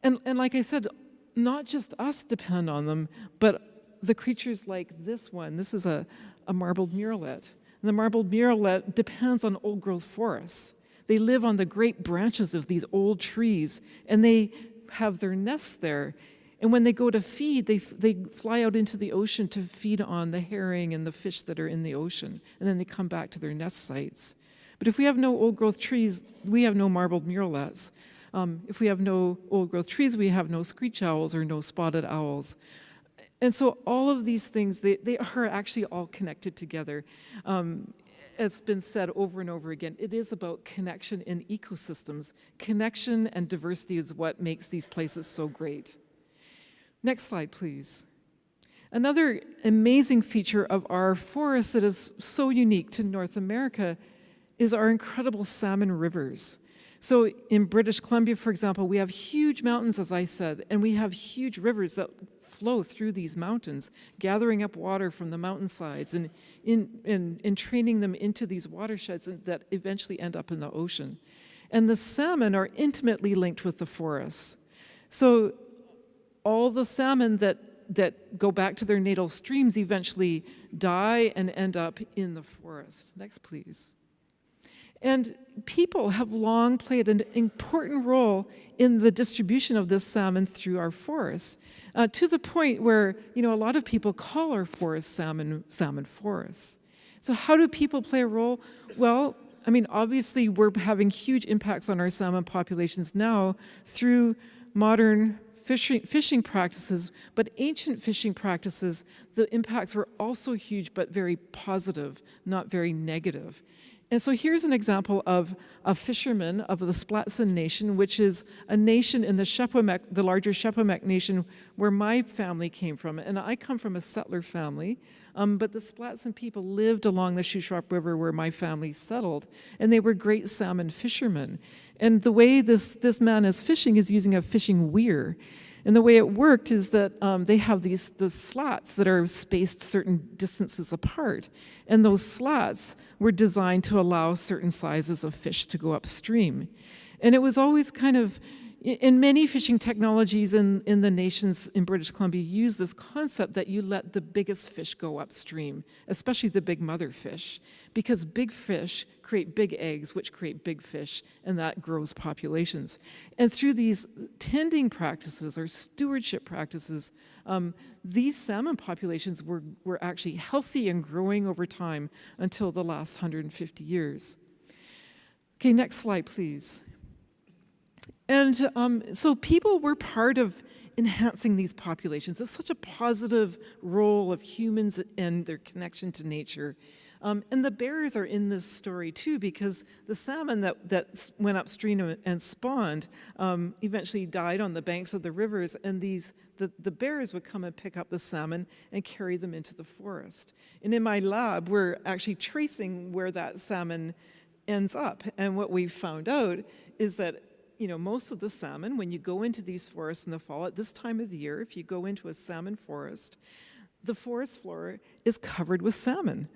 And like I said, not just us depend on them, but the creatures like this one. This is a marbled murrelet. And the marbled murrelet depends on old-growth forests. They live on the great branches of these old trees, and they have their nests there. And when they go to feed, they fly out into the ocean to feed on the herring and the fish that are in the ocean. And then they come back to their nest sites. But if we have no old-growth trees, we have no marbled murrelets. If we have no old-growth trees, we have no screech owls or no spotted owls. And so all of these things, they are actually all connected together. It's been said over and over again, it is about connection in ecosystems. Connection and diversity is what makes these places so great. Next slide, please. Another amazing feature of our forest that is so unique to North America is our incredible salmon rivers. So in British Columbia, for example, we have huge mountains, as I said, and we have huge rivers that flow through these mountains, gathering up water from the mountainsides and training them into these watersheds that eventually end up in the ocean. And the salmon are intimately linked with the forests. So all the salmon that go back to their natal streams eventually die and end up in the forest. Next, please. And people have long played an important role in the distribution of this salmon through our forests, to the point where, a lot of people call our forests salmon forests. So how do people play a role? Well, obviously we're having huge impacts on our salmon populations now through modern fishing practices, but ancient fishing practices, the impacts were also huge, but very positive, not very negative. And so here's an example of a fisherman of the Splatsin Nation, which is a nation in the larger Shepamek Nation where my family came from. And I come from a settler family, but the Splatsin people lived along the Shuswap River where my family settled, and they were great salmon fishermen. And the way this man is fishing is using a fishing weir. And the way it worked is that they have the slats that are spaced certain distances apart. And those slats were designed to allow certain sizes of fish to go upstream. And it was always kind of, in many fishing technologies in the nations in British Columbia, use this concept that you let the biggest fish go upstream, especially the big mother fish, because big fish create big eggs, which create big fish, and that grows populations. And through these tending practices or stewardship practices, these salmon populations were actually healthy and growing over time until the last 150 years. Okay, next slide, please. And so people were part of enhancing these populations. It's such a positive role of humans and their connection to nature. And the bears are in this story too, because the salmon that went upstream and spawned eventually died on the banks of the rivers, and the bears would come and pick up the salmon and carry them into the forest. And in my lab, we're actually tracing where that salmon ends up. And what we've found out is that most of the salmon, when you go into these forests in the fall, at this time of the year, if you go into a salmon forest, the forest floor is covered with salmon.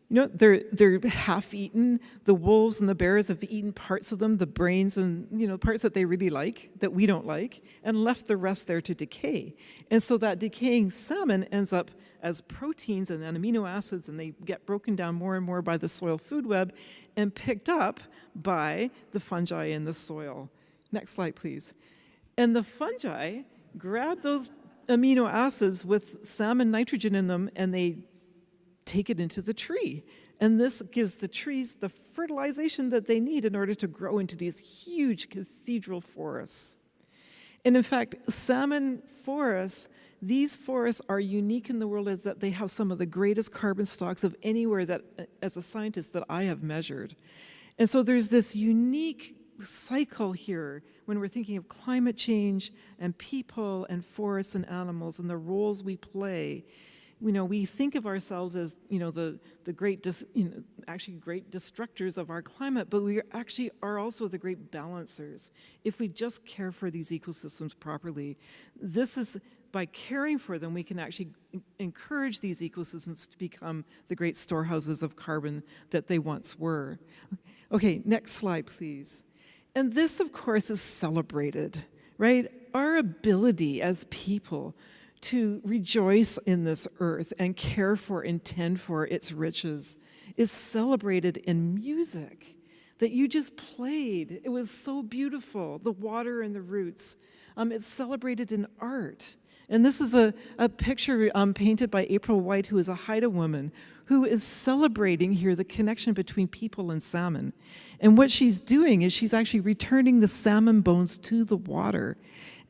They're half-eaten. The wolves and the bears have eaten parts of them, the brains and, parts that they really like, that we don't like, and left the rest there to decay. And so that decaying salmon ends up as proteins and then amino acids, and they get broken down more and more by the soil food web and picked up by the fungi in the soil. Next slide, please. And the fungi grab those amino acids with salmon nitrogen in them, and they take it into the tree. And this gives the trees the fertilization that they need in order to grow into these huge cathedral forests. And in fact, salmon forests, these forests are unique in the world as that they have some of the greatest carbon stocks of anywhere that, as a scientist, that I have measured. And so there's this unique cycle here when we're thinking of climate change and people and forests and animals and the roles we play. We think of ourselves as, the great, great destructors of our climate, but we actually are also the great balancers. If we just care for these ecosystems properly, this is, by caring for them, we can actually encourage these ecosystems to become the great storehouses of carbon that they once were. Okay, next slide, please. And this, of course, is celebrated, right? Our ability as people to rejoice in this earth and care for and tend for its riches is celebrated in music that you just played. It was so beautiful, the water and the roots. It's celebrated in art. And this is a picture painted by April White, who is a Haida woman, who is celebrating here the connection between people and salmon. And what she's doing is she's actually returning the salmon bones to the water.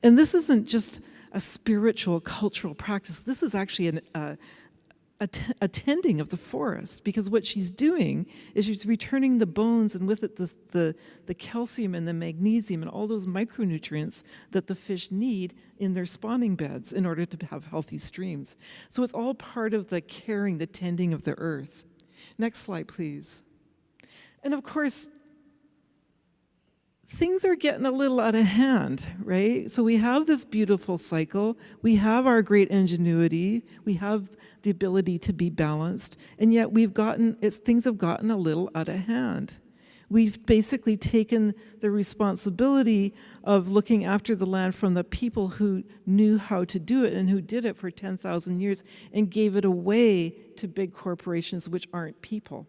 And this isn't just a spiritual, cultural practice. This is actually a tending of the forest, because what she's doing is she's returning the bones and with it the calcium and the magnesium and all those micronutrients that the fish need in their spawning beds in order to have healthy streams. So it's all part of the caring, the tending of the earth. Next slide, please. And of course, things are getting a little out of hand, right? So we have this beautiful cycle, we have our great ingenuity, we have the ability to be balanced, and yet things have gotten a little out of hand. We've basically taken the responsibility of looking after the land from the people who knew how to do it and who did it for 10,000 years and gave it away to big corporations which aren't people.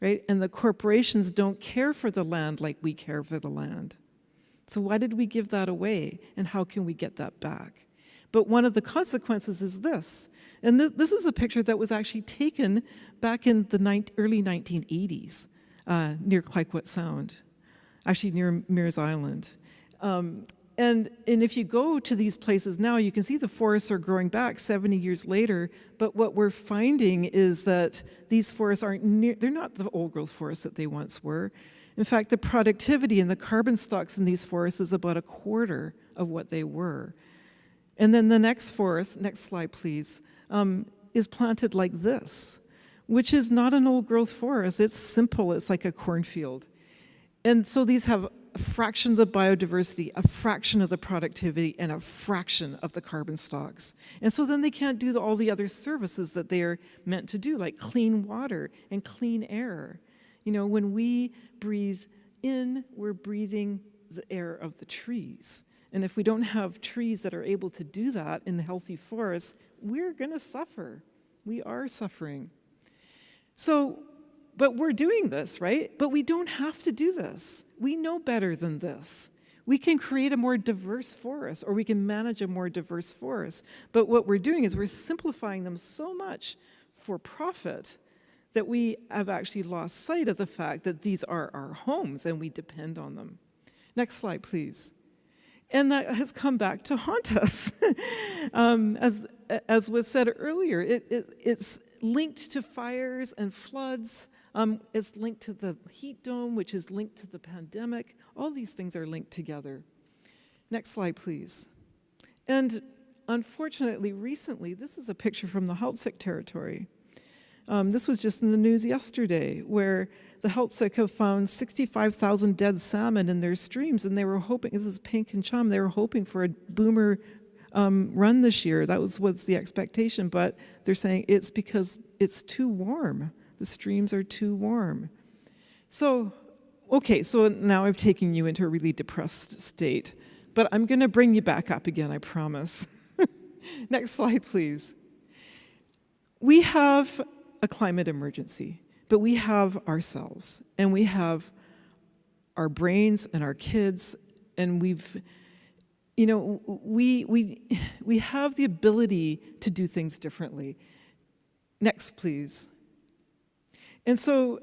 Right? And the corporations don't care for the land like we care for the land. So why did we give that away? And how can we get that back? But one of the consequences is this. And this is a picture that was actually taken back in the early 1980s near Clayoquot Sound, actually near Mears Island. And if you go to these places now, you can see the forests are growing back 70 years later, but what we're finding is that they're not the old growth forests that they once were. In fact, the productivity and the carbon stocks in these forests is about a quarter of what they were. And then the next forest, next slide please, is planted like this, which is not an old growth forest. It's simple, it's like a cornfield. And so these have a fraction of the biodiversity, a fraction of the productivity, and a fraction of the carbon stocks. And so then they can't do all the other services that they are meant to do, like clean water and clean air. When we breathe in, we're breathing the air of the trees. And if we don't have trees that are able to do that in the healthy forests, we're going to suffer. We are suffering. But we're doing this, right? But we don't have to do this. We know better than this. We can create a more diverse forest, or we can manage a more diverse forest. But what we're doing is we're simplifying them so much for profit that we have actually lost sight of the fact that these are our homes and we depend on them. Next slide, please. And that has come back to haunt us. As was said earlier, it's linked to fires and floods. It's linked to the heat dome, which is linked to the pandemic. All these things are linked together. Next slide, please. And unfortunately, recently, this is a picture from the Haltsik territory. This was just in the news yesterday, where the Haltsik have found 65,000 dead salmon in their streams, and they were hoping, this is Pink and Chum, they were hoping for a boomer run this year. That was the expectation, but they're saying it's because it's too warm. The streams are too warm. So, okay, so now I've taken you into a really depressed state, but I'm going to bring you back up again, I promise. Next slide, please. We have a climate emergency, but we have ourselves, and we have our brains and our kids, and we have the ability to do things differently. Next, please. And so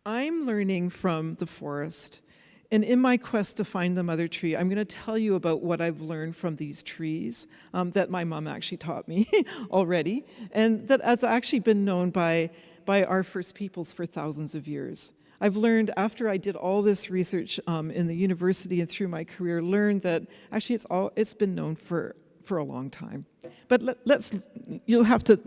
I'm learning from the forest, and in my quest to find the mother tree, I'm going to tell you about what I've learned from these trees that my mom actually taught me already, and that has actually been known by our First Peoples for thousands of years. I've learned, after I did all this research in the university and through my career, learned that actually it's been known for a long time. But you'll have to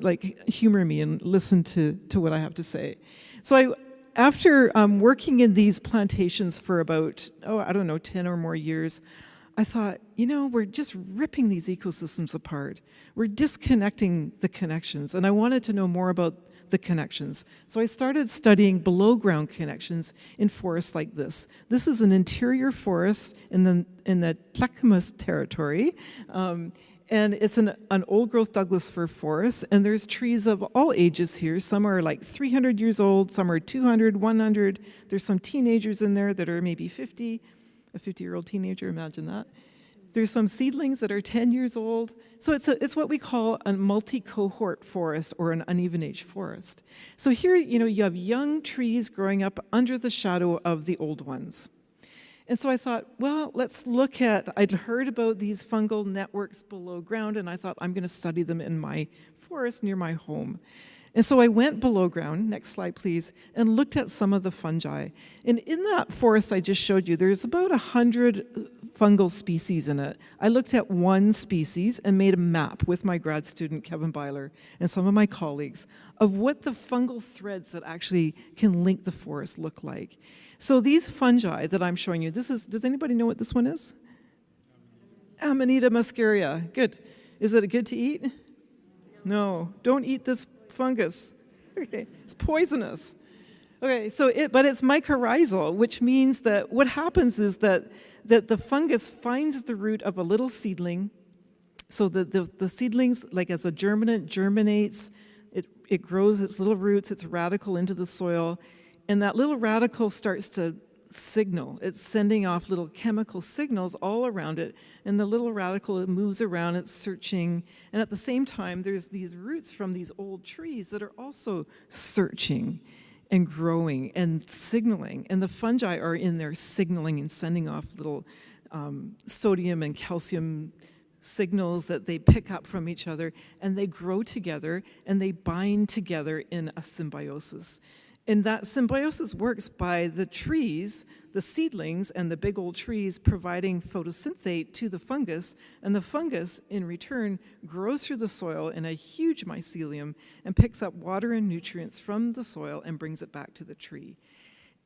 humor me and listen to what I have to say. So after working in these plantations for about, 10 or more years, I thought, we're just ripping these ecosystems apart. We're disconnecting the connections, and I wanted to know more about the connections. So I started studying below-ground connections in forests like this. This is an interior forest in the Clackamas territory, and it's an old-growth Douglas fir forest, and there's trees of all ages here. Some are like 300 years old, some are 200, 100. There's some teenagers in there that are maybe 50, a 50-year-old teenager, imagine that. There's some seedlings that are 10 years old. So it's what we call a multi-cohort forest or an uneven age forest. So here, you have young trees growing up under the shadow of the old ones. And so I thought, well, let's look at, I'd heard about these fungal networks below ground, and I thought I'm going to study them in my forest near my home. And so I went below ground, next slide please, and looked at some of the fungi. And in that forest I just showed you, there's about 100 fungal species in it. I looked at one species and made a map with my grad student, Kevin Byler, and some of my colleagues, of what the fungal threads that actually can link the forest look like. So these fungi that I'm showing you, does anybody know what this one is? Amanita muscaria. Good. Is it good to eat? No, don't eat this fungus. Okay, it's poisonous. Okay, but it's mycorrhizal, which means that what happens is that the fungus finds the root of a little seedling, so the seedlings, like as a germinant, germinates, it grows its little roots, its radicle into the soil, and that little radicle starts to signal. It's sending off little chemical signals all around it, and the little radicle, it moves around, it's searching, and at the same time, there's these roots from these old trees that are also searching and growing and signaling, and the fungi are in there signaling and sending off little sodium and calcium signals that they pick up from each other, and they grow together and they bind together in a symbiosis. And that symbiosis works by the trees, the seedlings, and the big old trees providing photosynthate to the fungus, and the fungus, in return, grows through the soil in a huge mycelium and picks up water and nutrients from the soil and brings it back to the tree.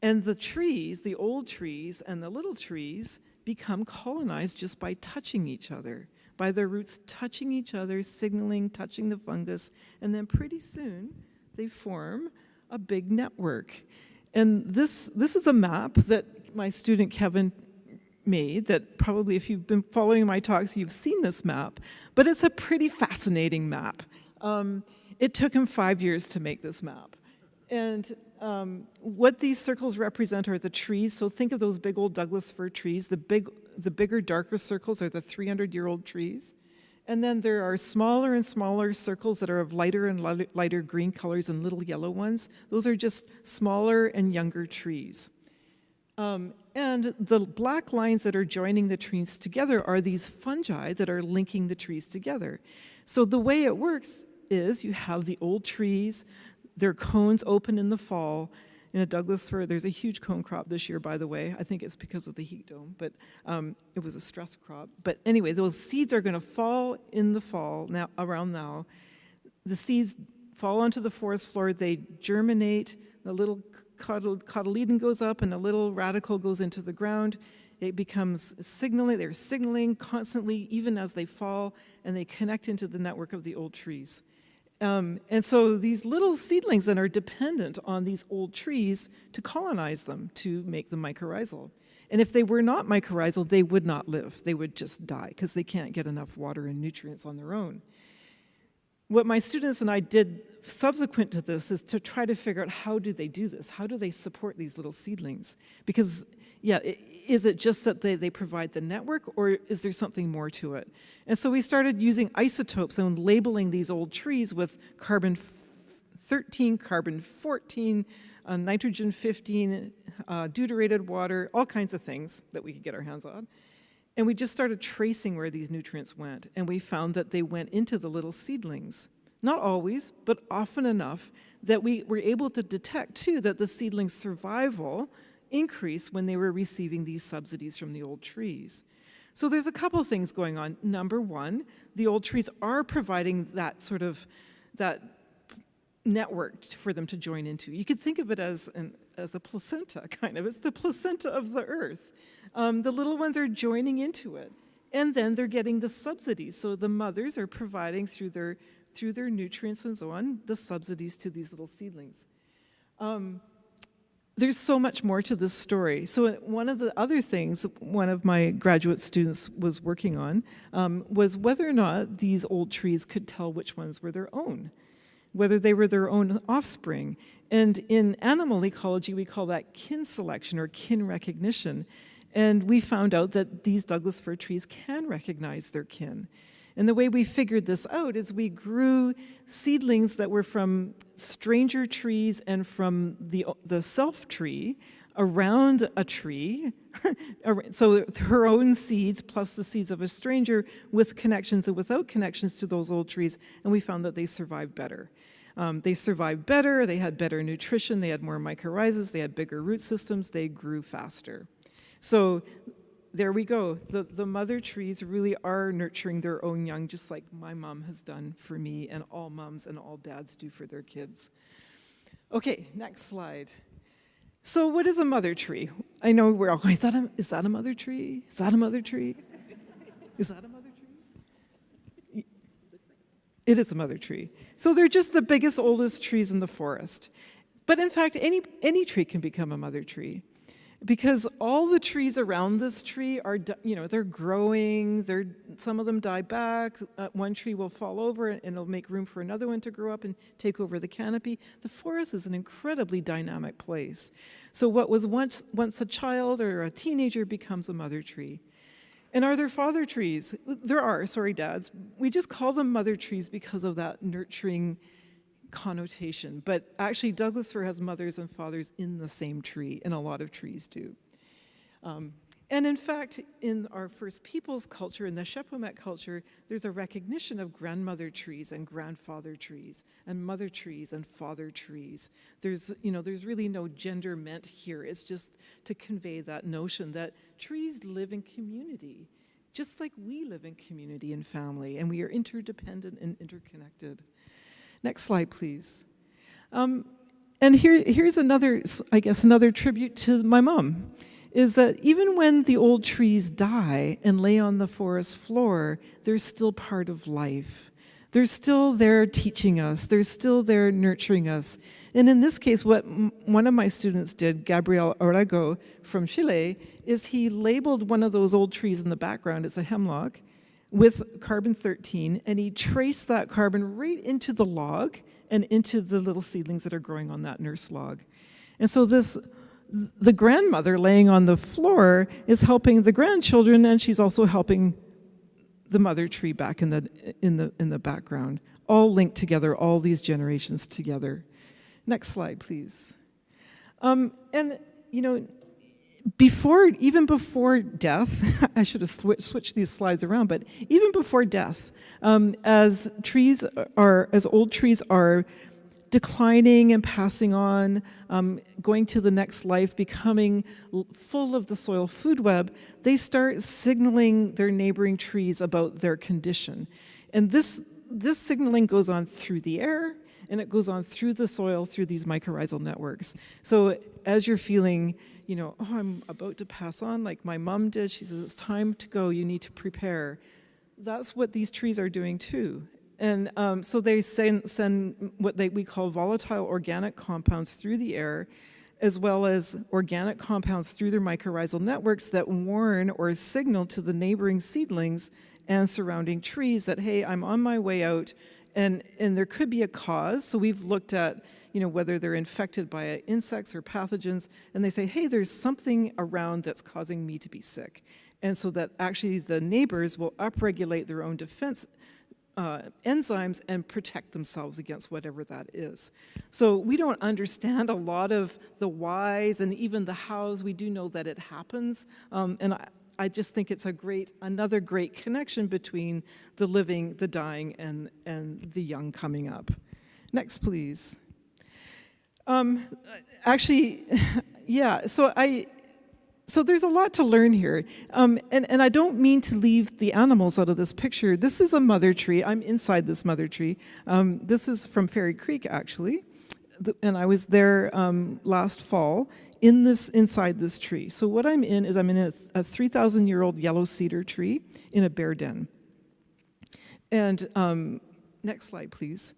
And the trees, the old trees and the little trees, become colonized just by touching each other, by their roots touching each other, signaling, touching the fungus, and then pretty soon they form a big network. And this is a map that my student Kevin made, that probably if you've been following my talks, you've seen this map, but it's a pretty fascinating map. It took him 5 years to make this map. And what these circles represent are the trees. So think of those big old Douglas fir trees. The bigger, darker circles are the 300-year-old trees. And then there are smaller and smaller circles that are of lighter and lighter green colors and little yellow ones. Those are just smaller and younger trees. And the black lines that are joining the trees together are these fungi that are linking the trees together. So the way it works is you have the old trees, their cones open in the fall. In a Douglas fir, there's a huge cone crop this year, by the way. I think it's because of the heat dome, but it was a stress crop. But anyway, those seeds are going to fall in the fall, around now. The seeds fall onto the forest floor, they germinate, the little cotyledon goes up and a little radicle goes into the ground. It becomes signaling, they're signaling constantly even as they fall, and they connect into the network of the old trees. And so these little seedlings then are dependent on these old trees to colonize them, to make them mycorrhizal. And if they were not mycorrhizal, they would not live. They would just die because they can't get enough water and nutrients on their own. What my students and I did subsequent to this is to try to figure out, how do they do this? How do they support these little seedlings? Because, yeah, is it just that they provide the network, or is there something more to it? And so we started using isotopes and labeling these old trees with carbon-13, carbon-14, nitrogen-15, deuterated water, all kinds of things that we could get our hands on. And we just started tracing where these nutrients went, and we found that they went into the little seedlings. Not always, but often enough that we were able to detect, too, that the seedlings' survival increased when they were receiving these subsidies from the old trees. So there's a couple things going on. Number one, the old trees are providing that sort of, that network for them to join into. You could think of it as a placenta, kind of. It's the placenta of the earth. The little ones are joining into it, and then they're getting the subsidies. So the mothers are providing through their nutrients and so on, the subsidies to these little seedlings. There's so much more to this story. So one of the other things one of my graduate students was working on was whether or not these old trees could tell which ones were their own, whether they were their own offspring. And in animal ecology, we call that kin selection or kin recognition. And we found out that these Douglas fir trees can recognize their kin. And the way we figured this out is we grew seedlings that were from stranger trees and from the self tree around a tree. So her own seeds plus the seeds of a stranger with connections and without connections to those old trees. And we found that they survived better. They survived better, they had better nutrition, they had more mycorrhizas, they had bigger root systems, they grew faster. So there we go. The mother trees really are nurturing their own young, just like my mom has done for me, and all moms and all dads do for their kids. Okay, next slide. So what is a mother tree? I know we're all going, is that a mother tree? Is that a mother tree? Is that a mother tree? It is a mother tree. So they're just the biggest, oldest trees in the forest. But in fact, any tree can become a mother tree, because all the trees around this tree are, they're growing. Some of them die back. One tree will fall over, and it'll make room for another one to grow up and take over the canopy. The forest is an incredibly dynamic place. So what was once a child or a teenager becomes a mother tree. And are there father trees? There are, sorry, dads. We just call them mother trees because of that nurturing connotation. But actually, Douglas fir has mothers and fathers in the same tree, and a lot of trees do. And in fact, in our First Peoples culture, in the Shepomet culture, there's a recognition of grandmother trees and grandfather trees, and mother trees and father trees. There's really no gender meant here. It's just to convey that notion that trees live in community, just like we live in community and family, and we are interdependent and interconnected. Next slide, please. And here's another tribute to my mom, is that even when the old trees die and lay on the forest floor, they're still part of life. They're still there teaching us. They're still there nurturing us. And in this case, what one of my students did, Gabriel Arago from Chile, is he labeled one of those old trees in the background, it's a hemlock, with carbon-13, and he traced that carbon right into the log and into the little seedlings that are growing on that nurse log. And so the grandmother laying on the floor is helping the grandchildren, and she's also helping the mother tree back in the background, all linked together, all these generations together. Next slide, please. even before death, I should have switched these slides around, but even before death, as old trees are declining and passing on, going to the next life, becoming full of the soil food web, they start signaling their neighboring trees about their condition. And this signaling goes on through the air, and it goes on through the soil, through these mycorrhizal networks. So as you're feeling, oh, I'm about to pass on, like my mom did, she says, it's time to go, you need to prepare. That's what these trees are doing too. And so they send what we call volatile organic compounds through the air, as well as organic compounds through their mycorrhizal networks that warn or signal to the neighboring seedlings and surrounding trees that, hey, I'm on my way out, and there could be a cause. So we've looked at, whether they're infected by insects or pathogens, and they say, hey, there's something around that's causing me to be sick. And so that actually the neighbors will upregulate their own defense enzymes and protect themselves against whatever that is. So we don't understand a lot of the whys and even the hows. We do know that it happens, and I just think it's another great connection between the living, the dying, and the young coming up. Next, please. Actually, yeah. So there's a lot to learn here, and I don't mean to leave the animals out of this picture. This is a mother tree. I'm inside this mother tree. This is from Fairy Creek, actually, and I was there last fall inside this tree. So what I'm in is a 3,000-year-old yellow cedar tree in a bear den. And next slide, please.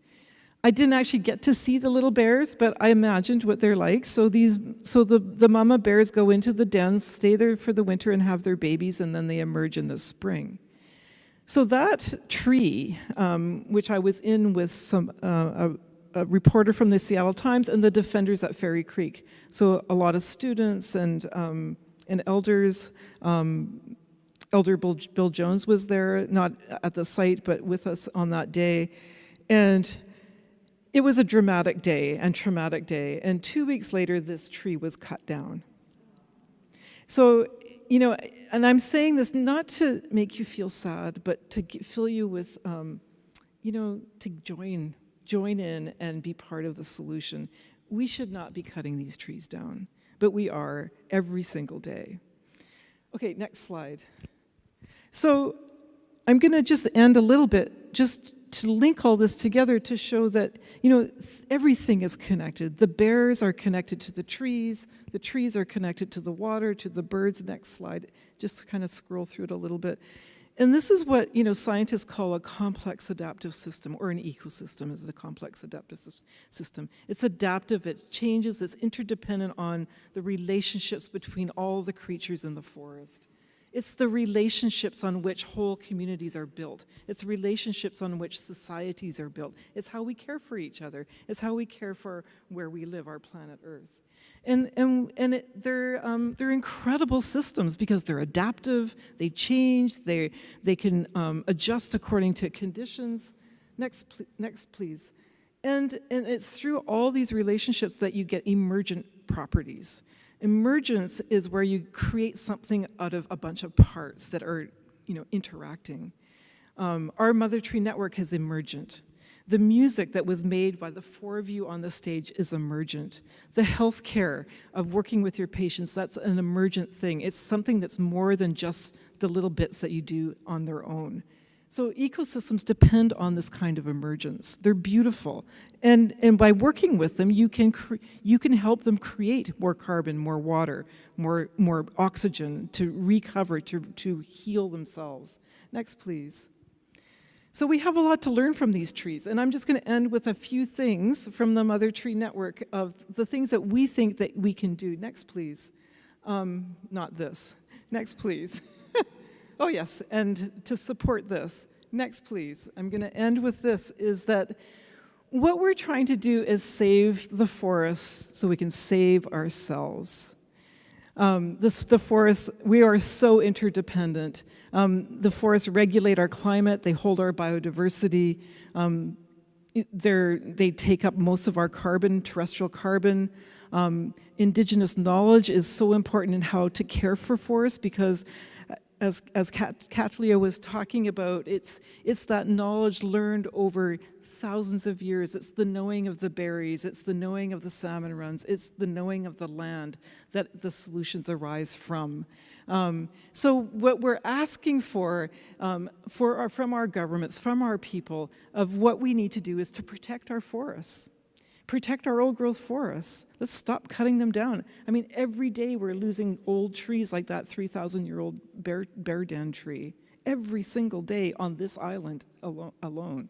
I didn't actually get to see the little bears, but I imagined what they're like. So the mama bears go into the dens, stay there for the winter and have their babies, and then they emerge in the spring. So that tree, which I was in with a reporter from the Seattle Times and the defenders at Fairy Creek. So a lot of students and elders. Elder Bill Jones was there, not at the site, but with us on that day. And it was a dramatic day and traumatic day. And 2 weeks later, this tree was cut down. So, and I'm saying this not to make you feel sad, but to fill you with, to join in and be part of the solution. We should not be cutting these trees down, but we are every single day. Okay, next slide. So I'm going to just end a little bit, just to link all this together to show that, everything is connected. The bears are connected to the trees are connected to the water, to the birds. Next slide, just kind of scroll through it a little bit. And this is what, scientists call a complex adaptive system, or an ecosystem is a complex adaptive system. It's adaptive, it changes, it's interdependent on the relationships between all the creatures in the forest. It's the relationships on which whole communities are built. It's relationships on which societies are built. It's how we care for each other. It's how we care for where we live, our planet Earth. They're incredible systems because they're adaptive, they change, they can adjust according to conditions. Next, please. And it's through all these relationships that you get emergent properties. Emergence is where you create something out of a bunch of parts that are, interacting. Our Mother Tree Network is emergent. The music that was made by the four of you on the stage is emergent. The healthcare of working with your patients, that's an emergent thing. It's something that's more than just the little bits that you do on their own. So ecosystems depend on this kind of emergence. They're beautiful. And by working with them, you can help them create more carbon, more water, more oxygen to recover, to heal themselves. Next, please. So we have a lot to learn from these trees, and I'm just going to end with a few things from the Mother Tree Network of the things that we think that we can do. Next, please. Not this. Next, please. Oh, yes, and to support this. Next, please. I'm going to end with this, is that what we're trying to do is save the forests so we can save ourselves. The forests, we are so interdependent. The forests regulate our climate, they hold our biodiversity. They take up most of our carbon, terrestrial carbon. Indigenous knowledge is so important in how to care for forests because, as Kathleen was talking about, it's that knowledge learned over thousands of years. It's the knowing of the berries, it's the knowing of the salmon runs, it's the knowing of the land that the solutions arise from. So what we're asking from our governments, from our people, of what we need to do is to protect our forests. Protect our old growth forests. Let's stop cutting them down. I mean, every day we're losing old trees like that 3,000-year-old bear den tree. Every single day on this island alone.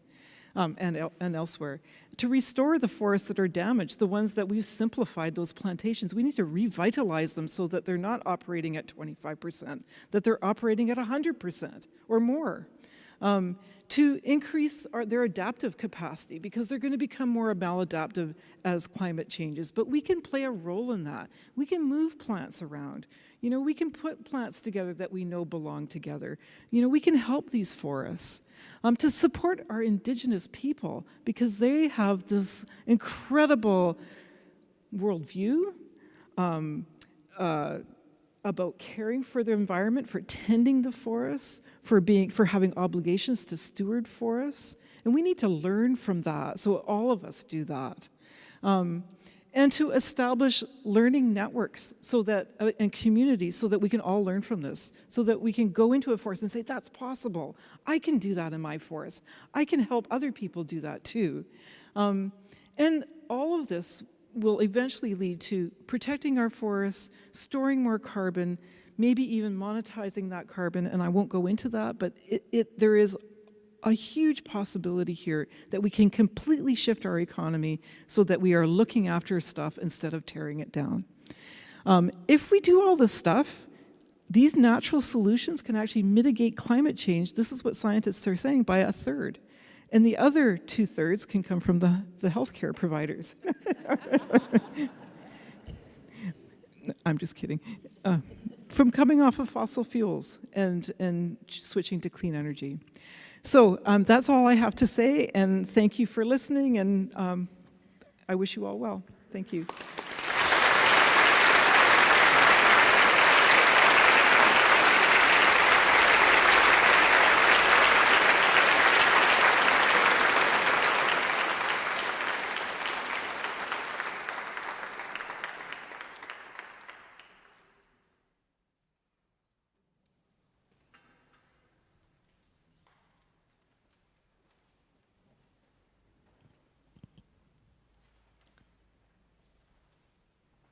And elsewhere. To restore the forests that are damaged, the ones that we've simplified, those plantations, we need to revitalize them so that they're not operating at 25%, that they're operating at 100% or more. To increase their adaptive capacity, because they're going to become more maladaptive as climate changes. But we can play a role in that. We can move plants around. You know, we can put plants together that we know belong together. You know, we can help these forests to support our Indigenous people because they have this incredible worldview about caring for the environment, for tending the forests, for having obligations to steward forests. And we need to learn from that, so all of us do that. And to establish learning networks so that and communities so that we can all learn from this, so that we can go into a forest and say, that's possible. I can do that in my forest. I can help other people do that too. And all of this will eventually lead to protecting our forests, storing more carbon, maybe even monetizing that carbon, and I won't go into that, but there is a huge possibility here that we can completely shift our economy so that we are looking after stuff instead of tearing it down. If we do all this stuff, these natural solutions can actually mitigate climate change, this is what scientists are saying, by a third. And the other 2/3 can come from the healthcare providers. I'm just kidding. From coming off of fossil fuels and switching to clean energy. So that's all I have to say, and thank you for listening, and I wish you all well. Thank you.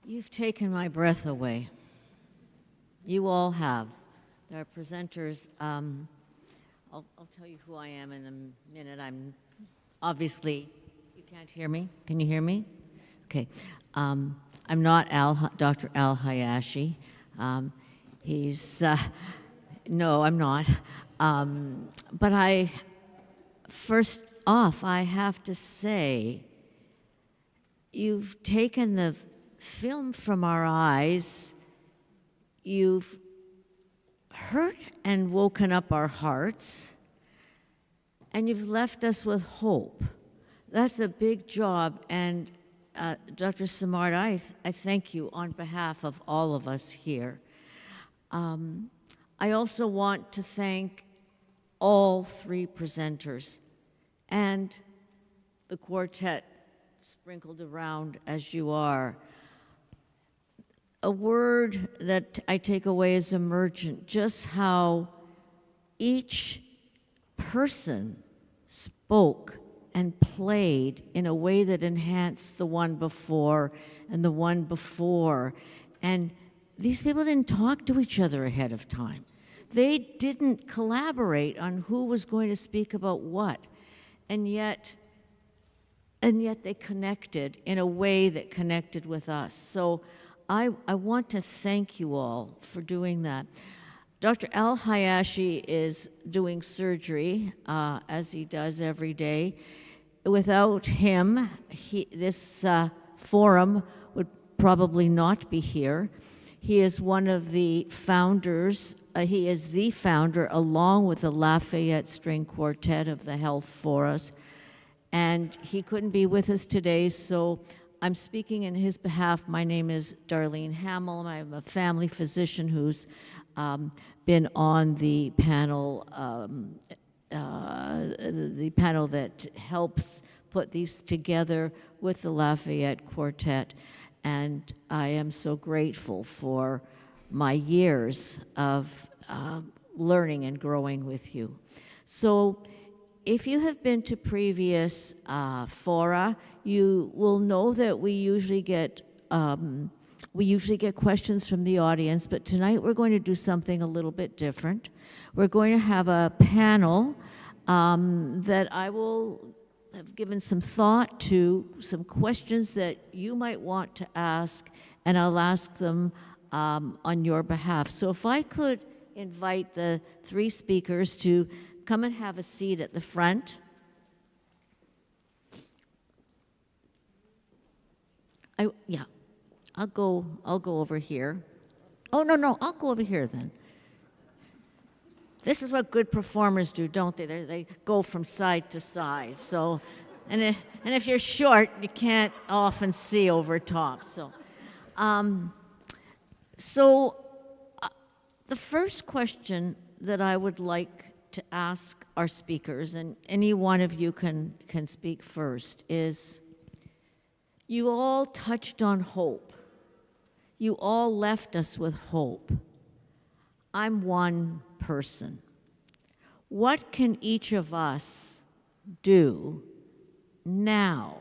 You've taken my breath away. You all have. Our presenters, I'll tell you who I am in a minute. I'm obviously, you can't hear me? Can you hear me? Okay. I'm not Dr. Al Hayashi. No, I'm not. But first off, I have to say, you've taken the film from our eyes, you've hurt and woken up our hearts, and you've left us with hope. That's a big job, and Dr. Simard, I thank you on behalf of all of us here. I also want to thank all three presenters and the quartet sprinkled around as you are. A word that I take away is emergent, just how each person spoke and played in a way that enhanced the one before and the one before. And these people didn't talk to each other ahead of time. They didn't collaborate on who was going to speak about what. And yet they connected in a way that connected with us. So I want to thank you all for doing that. Dr. Al Hayashi is doing surgery, as he does every day. Without him, this forum would probably not be here. He is one of the founders. He is the founder, along with the Lafayette String Quartet, of the Health for Us. and he couldn't be with us today, so I'm speaking in his behalf. My name is Darlene Hamill. I'm a family physician who's been on the panel that helps put these together with the Lafayette Quartet, and I am so grateful for my years of learning and growing with you. So if you have been to previous fora, you will know that we usually get questions from the audience, but tonight we're going to do something a little bit different. We're going to have a panel that I will have given some thought to, some questions that you might want to ask, and I'll ask them on your behalf. So if I could invite the three speakers to come and have a seat at the front. I'll go over here. Oh, no, I'll go over here then. This is what good performers do, don't they? They go from side to side. So, and if you're short, you can't often see over top. So, the first question that I would like to ask our speakers, and any one of you can speak first, is you all touched on hope. You all left us with hope. I'm one person. What can each of us do now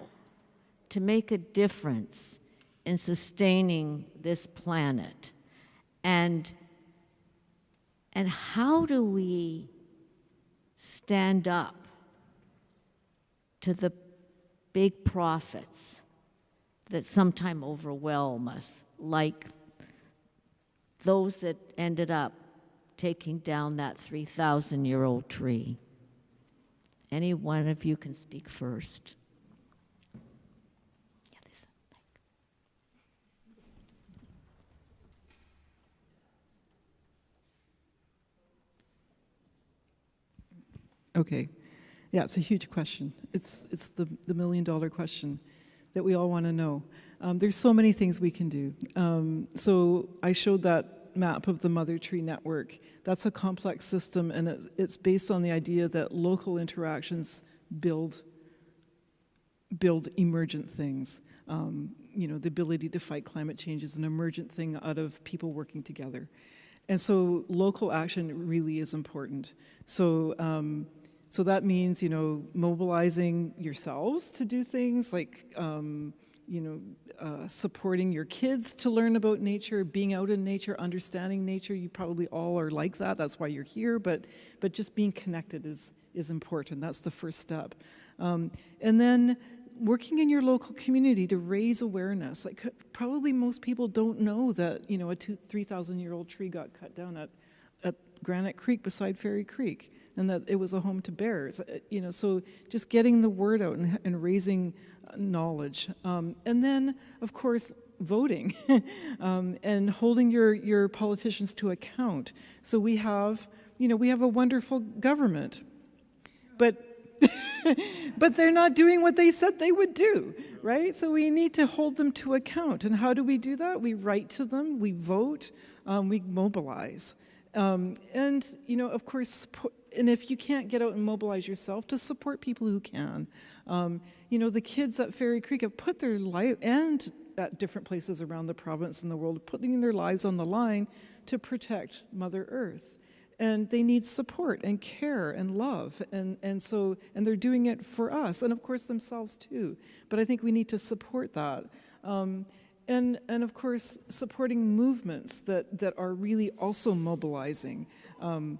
to make a difference in sustaining this planet? And how do we stand up to the big profits that sometimes overwhelm us, like those that ended up taking down that 3,000-year-old tree? Any one of you can speak first. Okay. Yeah, it's a huge question. It's the million-dollar question that we all want to know. There's so many things we can do. So I showed that map of the Mother Tree Network. That's a complex system, and it's based on the idea that local interactions build emergent things. The ability to fight climate change is an emergent thing out of people working together. And so local action really is important. So that means, mobilizing yourselves to do things like, supporting your kids to learn about nature, being out in nature, understanding nature. You probably all are like that. That's why you're here. But just being connected is important. That's the first step. And then working in your local community to raise awareness. Like, probably most people don't know that, a 3,000-year-old tree got cut down at Granite Creek beside Fairy Creek, and that it was a home to bears. So just getting the word out and raising knowledge. And then, of course, voting and holding your politicians to account. So we have a wonderful government, but but they're not doing what they said they would do, right? So we need to hold them to account. And how do we do that? We write to them, we vote, we mobilize. And, of course, support, and if you can't get out and mobilize yourself, to support people who can. The kids at Fairy Creek have put their life, and at different places around the province and the world, putting their lives on the line to protect Mother Earth. And they need support and care and love, and they're doing it for us, and of course themselves too. But I think we need to support that. And of course, supporting movements that are really also mobilizing, and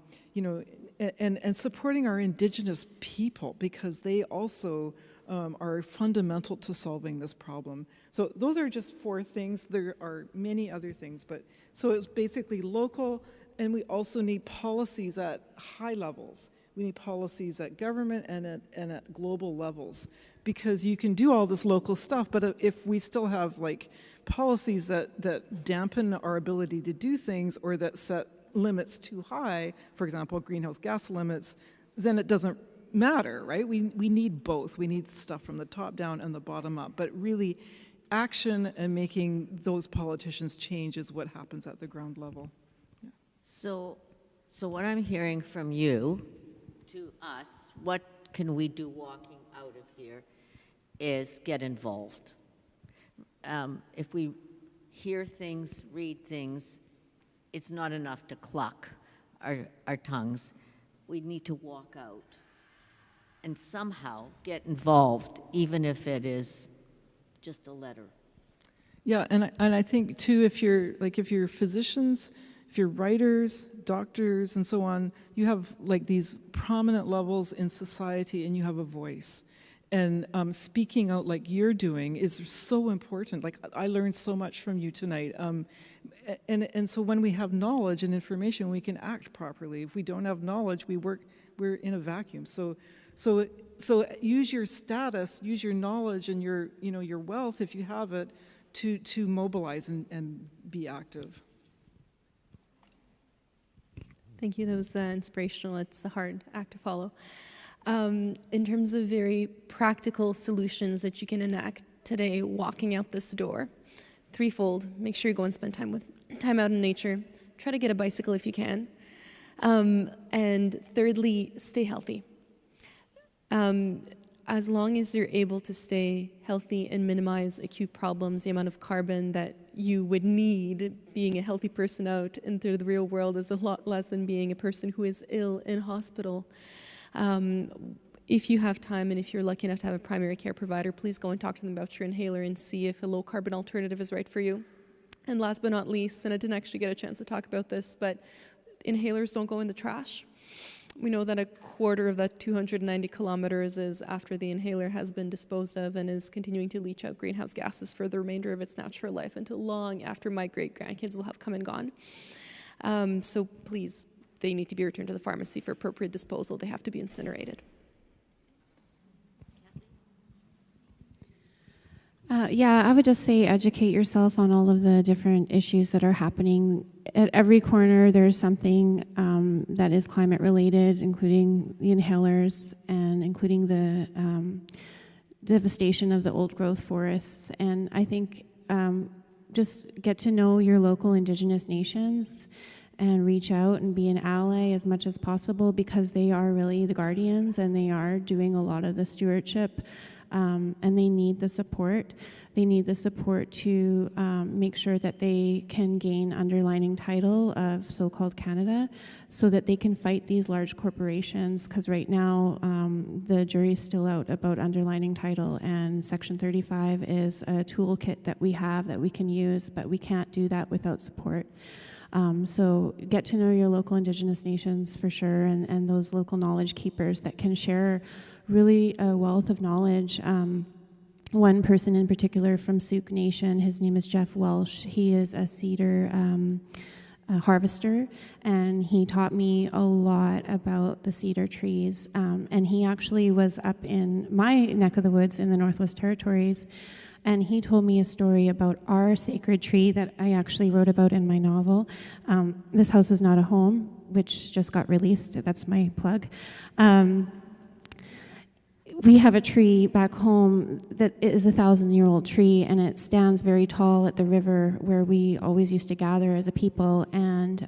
supporting our Indigenous people, because they also are fundamental to solving this problem. So those are just 4 things. There are many other things, but so it's basically local, and we also need policies at high levels. We need policies at government and at global levels, because you can do all this local stuff, but if we still have policies that dampen our ability to do things, or that set limits too high, for example, greenhouse gas limits, then it doesn't matter, right? We need both. We need stuff from the top down and the bottom up. But really, action and making those politicians change is what happens at the ground level. Yeah. So what I'm hearing from you to us, what can we do walking out of here, is get involved. If we hear things, read things, it's not enough to cluck our tongues. We need to walk out and somehow get involved, even if it is just a letter. Yeah, and I think too, if you're physicians, if you're writers, doctors, and so on, you have like these prominent levels in society, and you have a voice. And speaking out like you're doing is so important. Like, I learned so much from you tonight. And so when we have knowledge and information, we can act properly. If we don't have knowledge, we're in a vacuum. So use your status, use your knowledge and your wealth, if you have it, to mobilize and be active. Thank you. That was inspirational. It's a hard act to follow. In terms of very practical solutions that you can enact today, walking out this door, threefold: make sure you go and spend time out in nature. Try to get a bicycle if you can. And thirdly, stay healthy. As long as you're able to stay healthy and minimize acute problems, the amount of carbon that you would need being a healthy person out into the real world is a lot less than being a person who is ill in hospital. If you have time and if you're lucky enough to have a primary care provider, please go and talk to them about your inhaler and see if a low carbon alternative is right for you. And last but not least, and I didn't actually get a chance to talk about this, but inhalers don't go in the trash. We know that a quarter of that 290 kilometers is after the inhaler has been disposed of and is continuing to leach out greenhouse gases for the remainder of its natural life until long after my great-grandkids will have come and gone. So please, they need to be returned to the pharmacy for appropriate disposal. They have to be incinerated. I would just say educate yourself on all of the different issues that are happening. At every corner, there's something that is climate related, including the inhalers and including the devastation of the old growth forests. And I think just get to know your local Indigenous nations and reach out and be an ally as much as possible, because they are really the guardians and they are doing a lot of the stewardship. And they need the support. They need the support to make sure that they can gain underlining title of so-called Canada so that they can fight these large corporations, because right now the jury's still out about underlining title, and Section 35 is a toolkit that we have that we can use, but we can't do that without support. So get to know your local Indigenous nations for sure, and those local knowledge keepers that can share really a wealth of knowledge. One person in particular from Sauk Nation, his name is Jeff Welsh. He is a cedar harvester, and he taught me a lot about the cedar trees. And he actually was up in my neck of the woods in the Northwest Territories, and he told me a story about our sacred tree that I actually wrote about in my novel. This House Is Not a Home, which just got released. That's my plug. We have a tree back home that is a 1,000-year-old tree, and it stands very tall at the river where we always used to gather as a people. And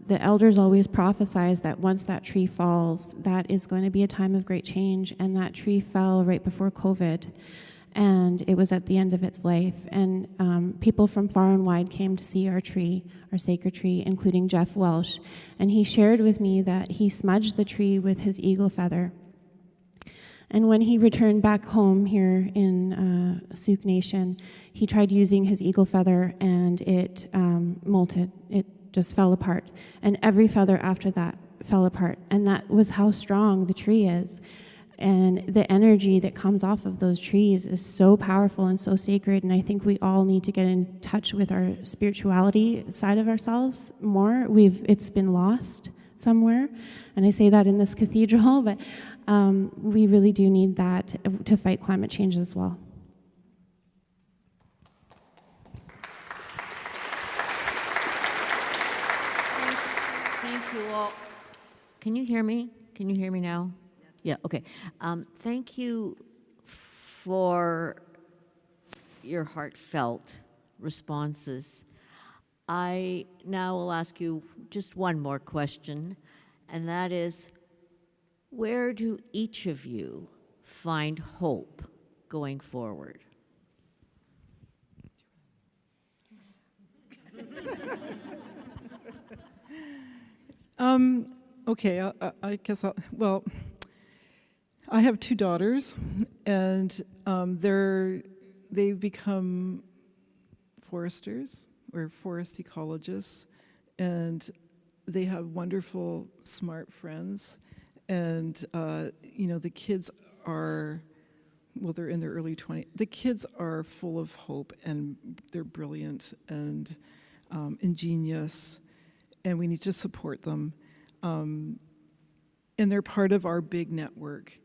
the elders always prophesied that once that tree falls, that is going to be a time of great change. And that tree fell right before COVID, and it was at the end of its life. And people from far and wide came to see our tree, our sacred tree, including Jeff Welsh. And he shared with me that he smudged the tree with his eagle feather. And when he returned back home here in Sauk Nation, he tried using his eagle feather, and it molted. It just fell apart. And every feather after that fell apart. And that was how strong the tree is. And the energy that comes off of those trees is so powerful and so sacred. And I think we all need to get in touch with our spirituality side of ourselves more. It's been lost somewhere. And I say that in this cathedral, but we really do need that to fight climate change as well. Thank you all. Can you hear me? Can you hear me now? Yes. Yeah, okay. Thank you for your heartfelt responses. I now will ask you just one more question, and that is, where do each of you find hope going forward? Okay, I guess well, I have two daughters, and they've become foresters or forest ecologists, and they have wonderful, smart friends, and the kids are, well, they're in their early 20s. The kids are full of hope, and they're brilliant and ingenious, and we need to support them. And they're part of our big network.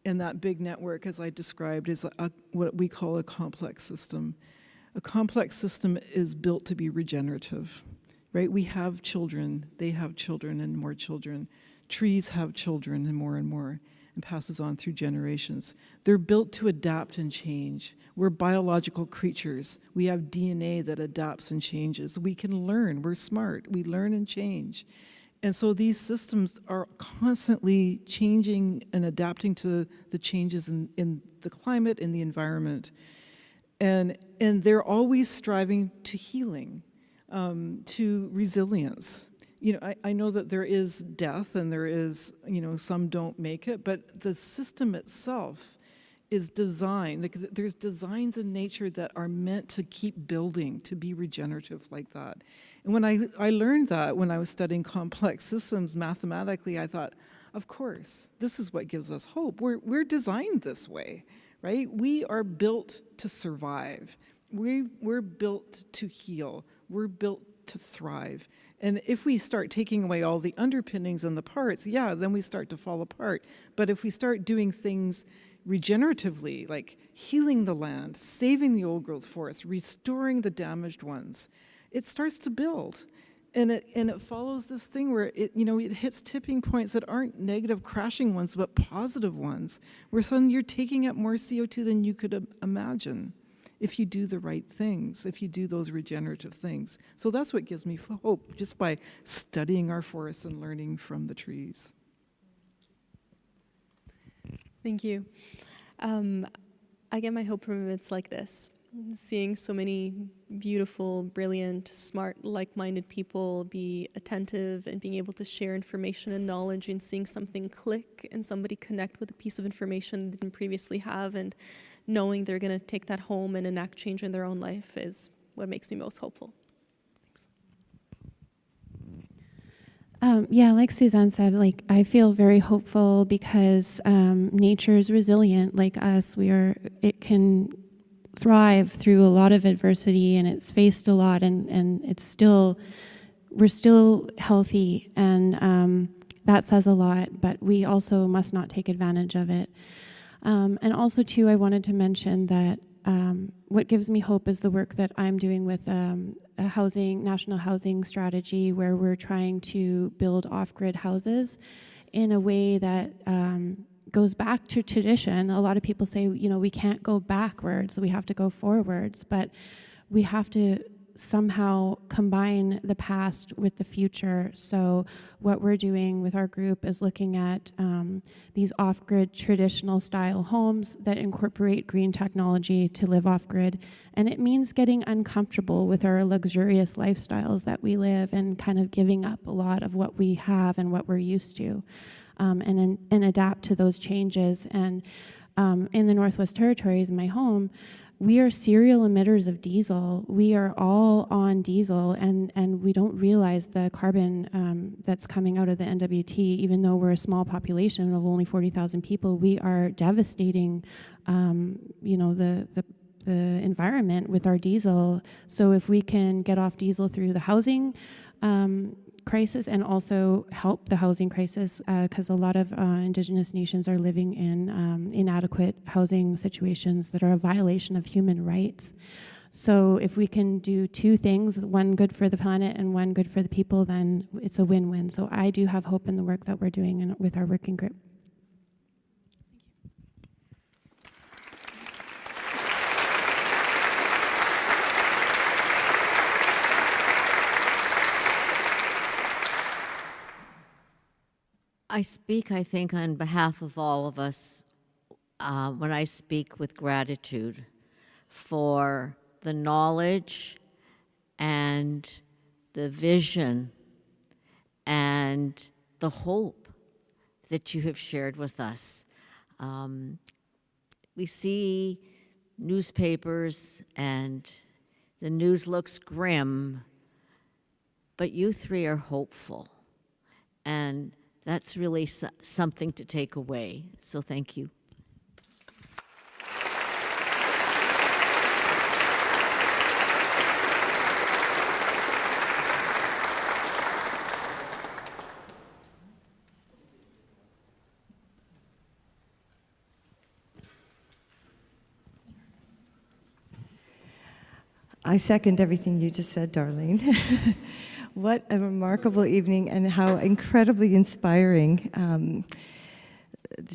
And that big network, as I described, is what we call a complex system. A complex system is built to be regenerative, right? We have children, they have children and more children. Trees have children and more, and passes on through generations. They're built to adapt and change. We're biological creatures. We have DNA that adapts and changes. We can learn, we're smart, we learn and change. And so these systems are constantly changing and adapting to the changes in the climate, in the environment. And they're always striving to healing, to resilience. I know that there is death and there is, some don't make it, but the system itself is designed, there's designs in nature that are meant to keep building, to be regenerative like that. And when I learned that when I was studying complex systems mathematically, I thought, of course, this is what gives us hope. We're designed this way, right? We are built to survive. We're built to heal. We're built to thrive. And if we start taking away all the underpinnings and the parts, then we start to fall apart. But if we start doing things regeneratively, like healing the land, saving the old growth forests, restoring the damaged ones, it starts to build. And it follows this thing where it hits tipping points that aren't negative crashing ones, but positive ones, where suddenly you're taking up more CO2 than you could imagine if you do the right things, if you do those regenerative things. So that's what gives me hope, just by studying our forests and learning from the trees. Thank you. I get my hope from events like this, seeing so many beautiful, brilliant, smart, like-minded people be attentive and being able to share information and knowledge, and seeing something click and somebody connect with a piece of information they didn't previously have, and knowing they're going to take that home and enact change in their own life is what makes me most hopeful. Like Suzanne said, I feel very hopeful because nature is resilient like us. It can thrive through a lot of adversity, and it's faced a lot, and we're still healthy, and that says a lot, but we also must not take advantage of it. And also too, I wanted to mention that what gives me hope is the work that I'm doing with a national housing strategy, where we're trying to build off-grid houses in a way that goes back to tradition. A lot of people say, we can't go backwards, we have to go forwards, but we have to somehow combine the past with the future. So what we're doing with our group is looking at these off-grid traditional style homes that incorporate green technology to live off-grid. And it means getting uncomfortable with our luxurious lifestyles that we live, and kind of giving up a lot of what we have and what we're used to, and adapt to those changes. And in the Northwest Territories, my home, we are serial emitters of diesel. We are all on diesel, and we don't realize the carbon that's coming out of the NWT. Even though we're a small population of only 40,000 people, we are devastating, the environment with our diesel. So if we can get off diesel through the housing crisis, and also help the housing crisis, because a lot of Indigenous nations are living in inadequate housing situations that are a violation of human rights. So if we can do two things, one good for the planet and one good for the people, then it's a win-win. So I do have hope in the work that we're doing with our working group. I speak, I think, on behalf of all of us when I speak with gratitude for the knowledge and the vision and the hope that you have shared with us. We see newspapers and the news looks grim, but you three are hopeful. And that's really something to take away. So thank you. I second everything you just said, Darlene. What a remarkable evening, and how incredibly inspiring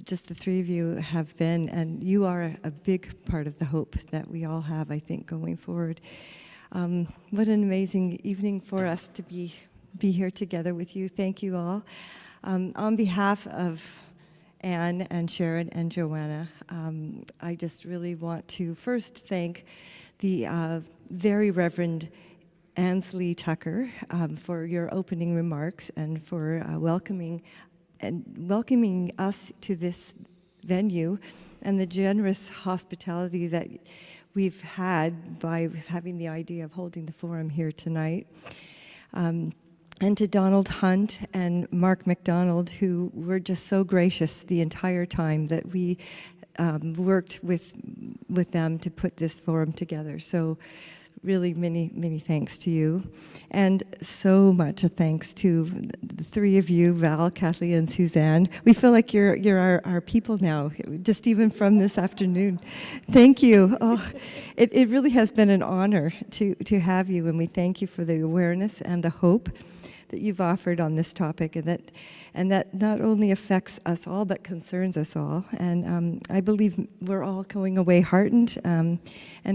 just the three of you have been, and you are a big part of the hope that we all have, I think, going forward. What an amazing evening for us to be here together with you. Thank you all. On behalf of Anne and Sharon and Joanna, I just really want to first thank the very Reverend Ansley Tucker for your opening remarks and for welcoming us to this venue, and the generous hospitality that we've had by having the idea of holding the forum here tonight. And to Donald Hunt and Mark McDonald, who were just so gracious the entire time that we worked with them to put this forum together. So really many thanks to you. And so much a thanks to the three of you, Val, Kathleen, and Suzanne. We feel like you're our people now, just even from this afternoon. Thank you. Oh, it really has been an honor to have you, and we thank you for the awareness and the hope that you've offered on this topic, and that not only affects us all but concerns us all. And I believe we're all going away heartened and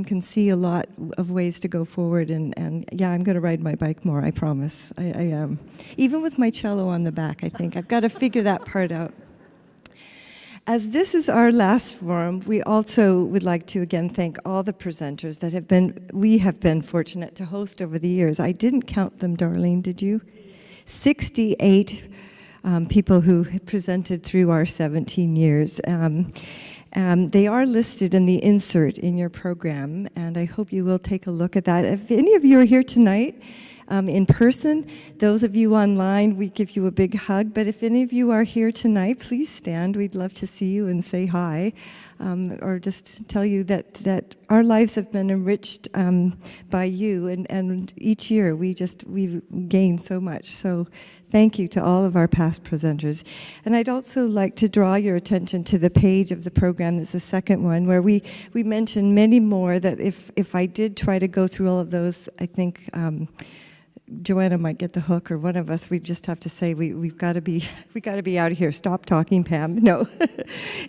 can see a lot of ways to go forward. And yeah, I'm going to ride my bike more, I promise. I am. Even with my cello on the back, I think. I've got to figure that part out. As this is our last forum, we also would like to again thank all the presenters that we have been fortunate to host over the years. I didn't count them, Darlene, did you? 68 people who presented through our 17 years. They are listed in the insert in your program, and I hope you will take a look at that. If any of you are here tonight in person, those of you online, we give you a big hug. But if any of you are here tonight, please stand. We'd love to see you and say hi, or just tell you that our lives have been enriched by you, and each year we gain so much. So thank you to all of our past presenters. And I'd also like to draw your attention to the page of the program, that's the second one, where we mention many more that if I did try to go through all of those, I think Joanna might get the hook, or one of us. We just have to say we got to be out of here. Stop talking, Pam. No.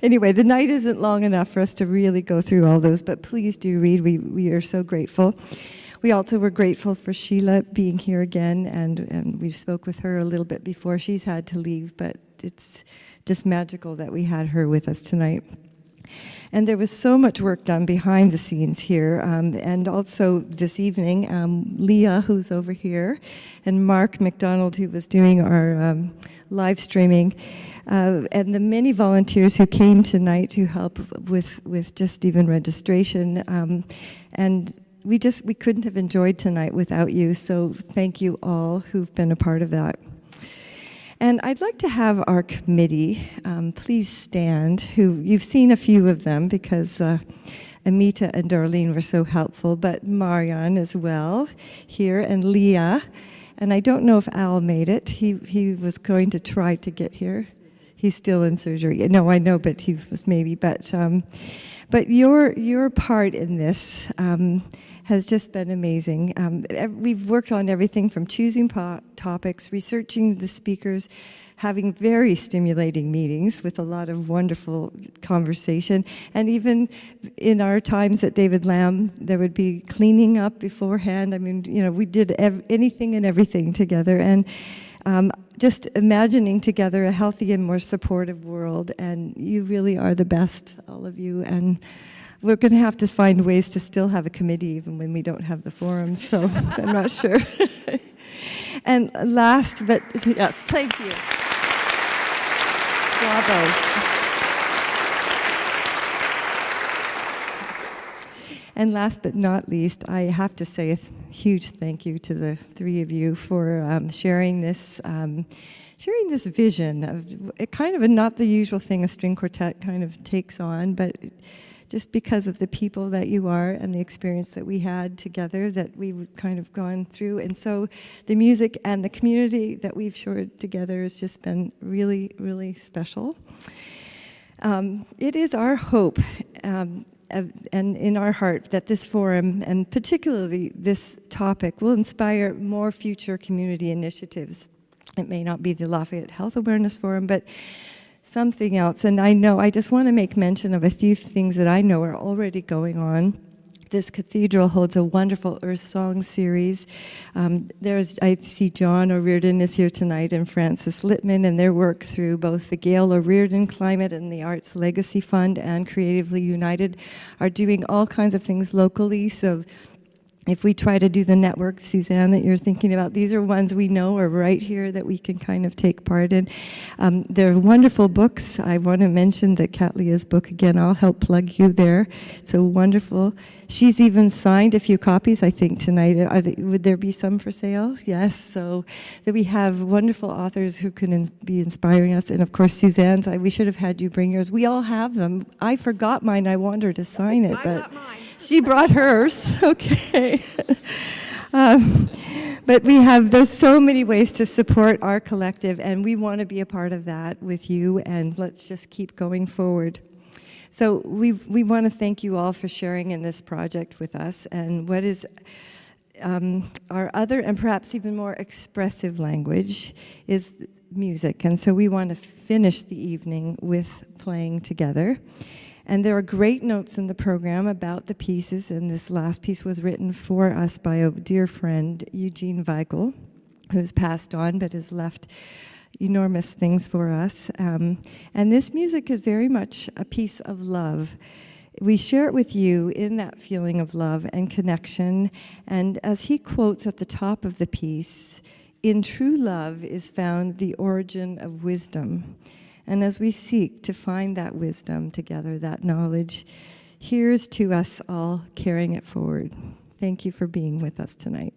Anyway, the night isn't long enough for us to really go through all those, but please do read. We are so grateful. We also were grateful for Sheila being here again, and we spoke with her a little bit before she's had to leave, but it's just magical that we had her with us tonight. And there was so much work done behind the scenes here, and also this evening, Leah, who's over here, and Mark McDonald, who was doing our live streaming, and the many volunteers who came tonight to help with just even registration, and we couldn't have enjoyed tonight without you, so thank you all who've been a part of that. And I'd like to have our committee, please stand, who you've seen a few of them because Amita and Darlene were so helpful, but Marian as well here, and Leah. And I don't know if Al made it. He was going to try to get here. He's still in surgery. No, I know, but he was maybe. But your part in this has just been amazing. We've worked on everything from choosing topics, researching the speakers, having very stimulating meetings with a lot of wonderful conversation, and even in our times at David Lamb, there would be cleaning up beforehand. I mean, we did anything and everything together, and just imagining together a healthy and more supportive world. And you really are the best, all of you. And we're going to have to find ways to still have a committee even when we don't have the forum, so I'm not sure. And last, but yes, thank you. Bravo. And last but not least, I have to say a huge thank you to the three of you for sharing this vision of it, kind of a not the usual thing a string quartet kind of takes on, but just because of the people that you are and the experience that we had together that we've kind of gone through. And so the music and the community that we've shared together has just been really, really special. It is our hope and in our heart that this forum, and particularly this topic, will inspire more future community initiatives. It may not be the Lafayette Health Awareness Forum, but something else. And I just want to make mention of a few things that I know are already going on. This cathedral holds a wonderful Earth Song series. I see John O'Riordan is here tonight and Francis Littman, and their work through both the Gail O'Riordan Climate and the Arts Legacy Fund and Creatively United are doing all kinds of things locally. So if we try to do the network, Suzanne, that you're thinking about, these are ones we know are right here that we can kind of take part in. They're wonderful books. I want to mention that Kat Leah's book again. I'll help plug you there. It's a wonderful. She's even signed a few copies, I think, tonight. Would there be some for sale? Yes. So that we have wonderful authors who can be inspiring us. And of course, Suzanne's. We should have had you bring yours. We all have them. I forgot mine. I wanted her to sign it, but she brought hers. Okay. But there's so many ways to support our collective, and we want to be a part of that with you, and let's just keep going forward. So we want to thank you all for sharing in this project with us, and what is our other and perhaps even more expressive language is music, and so we want to finish the evening with playing together. And there are great notes in the program about the pieces, and this last piece was written for us by a dear friend, Eugene Weigel, who's passed on but has left enormous things for us. And this music is very much a piece of love. We share it with you in that feeling of love and connection. And as he quotes at the top of the piece, "In true love is found the origin of wisdom." And as we seek to find that wisdom together, that knowledge, here's to us all carrying it forward. Thank you for being with us tonight.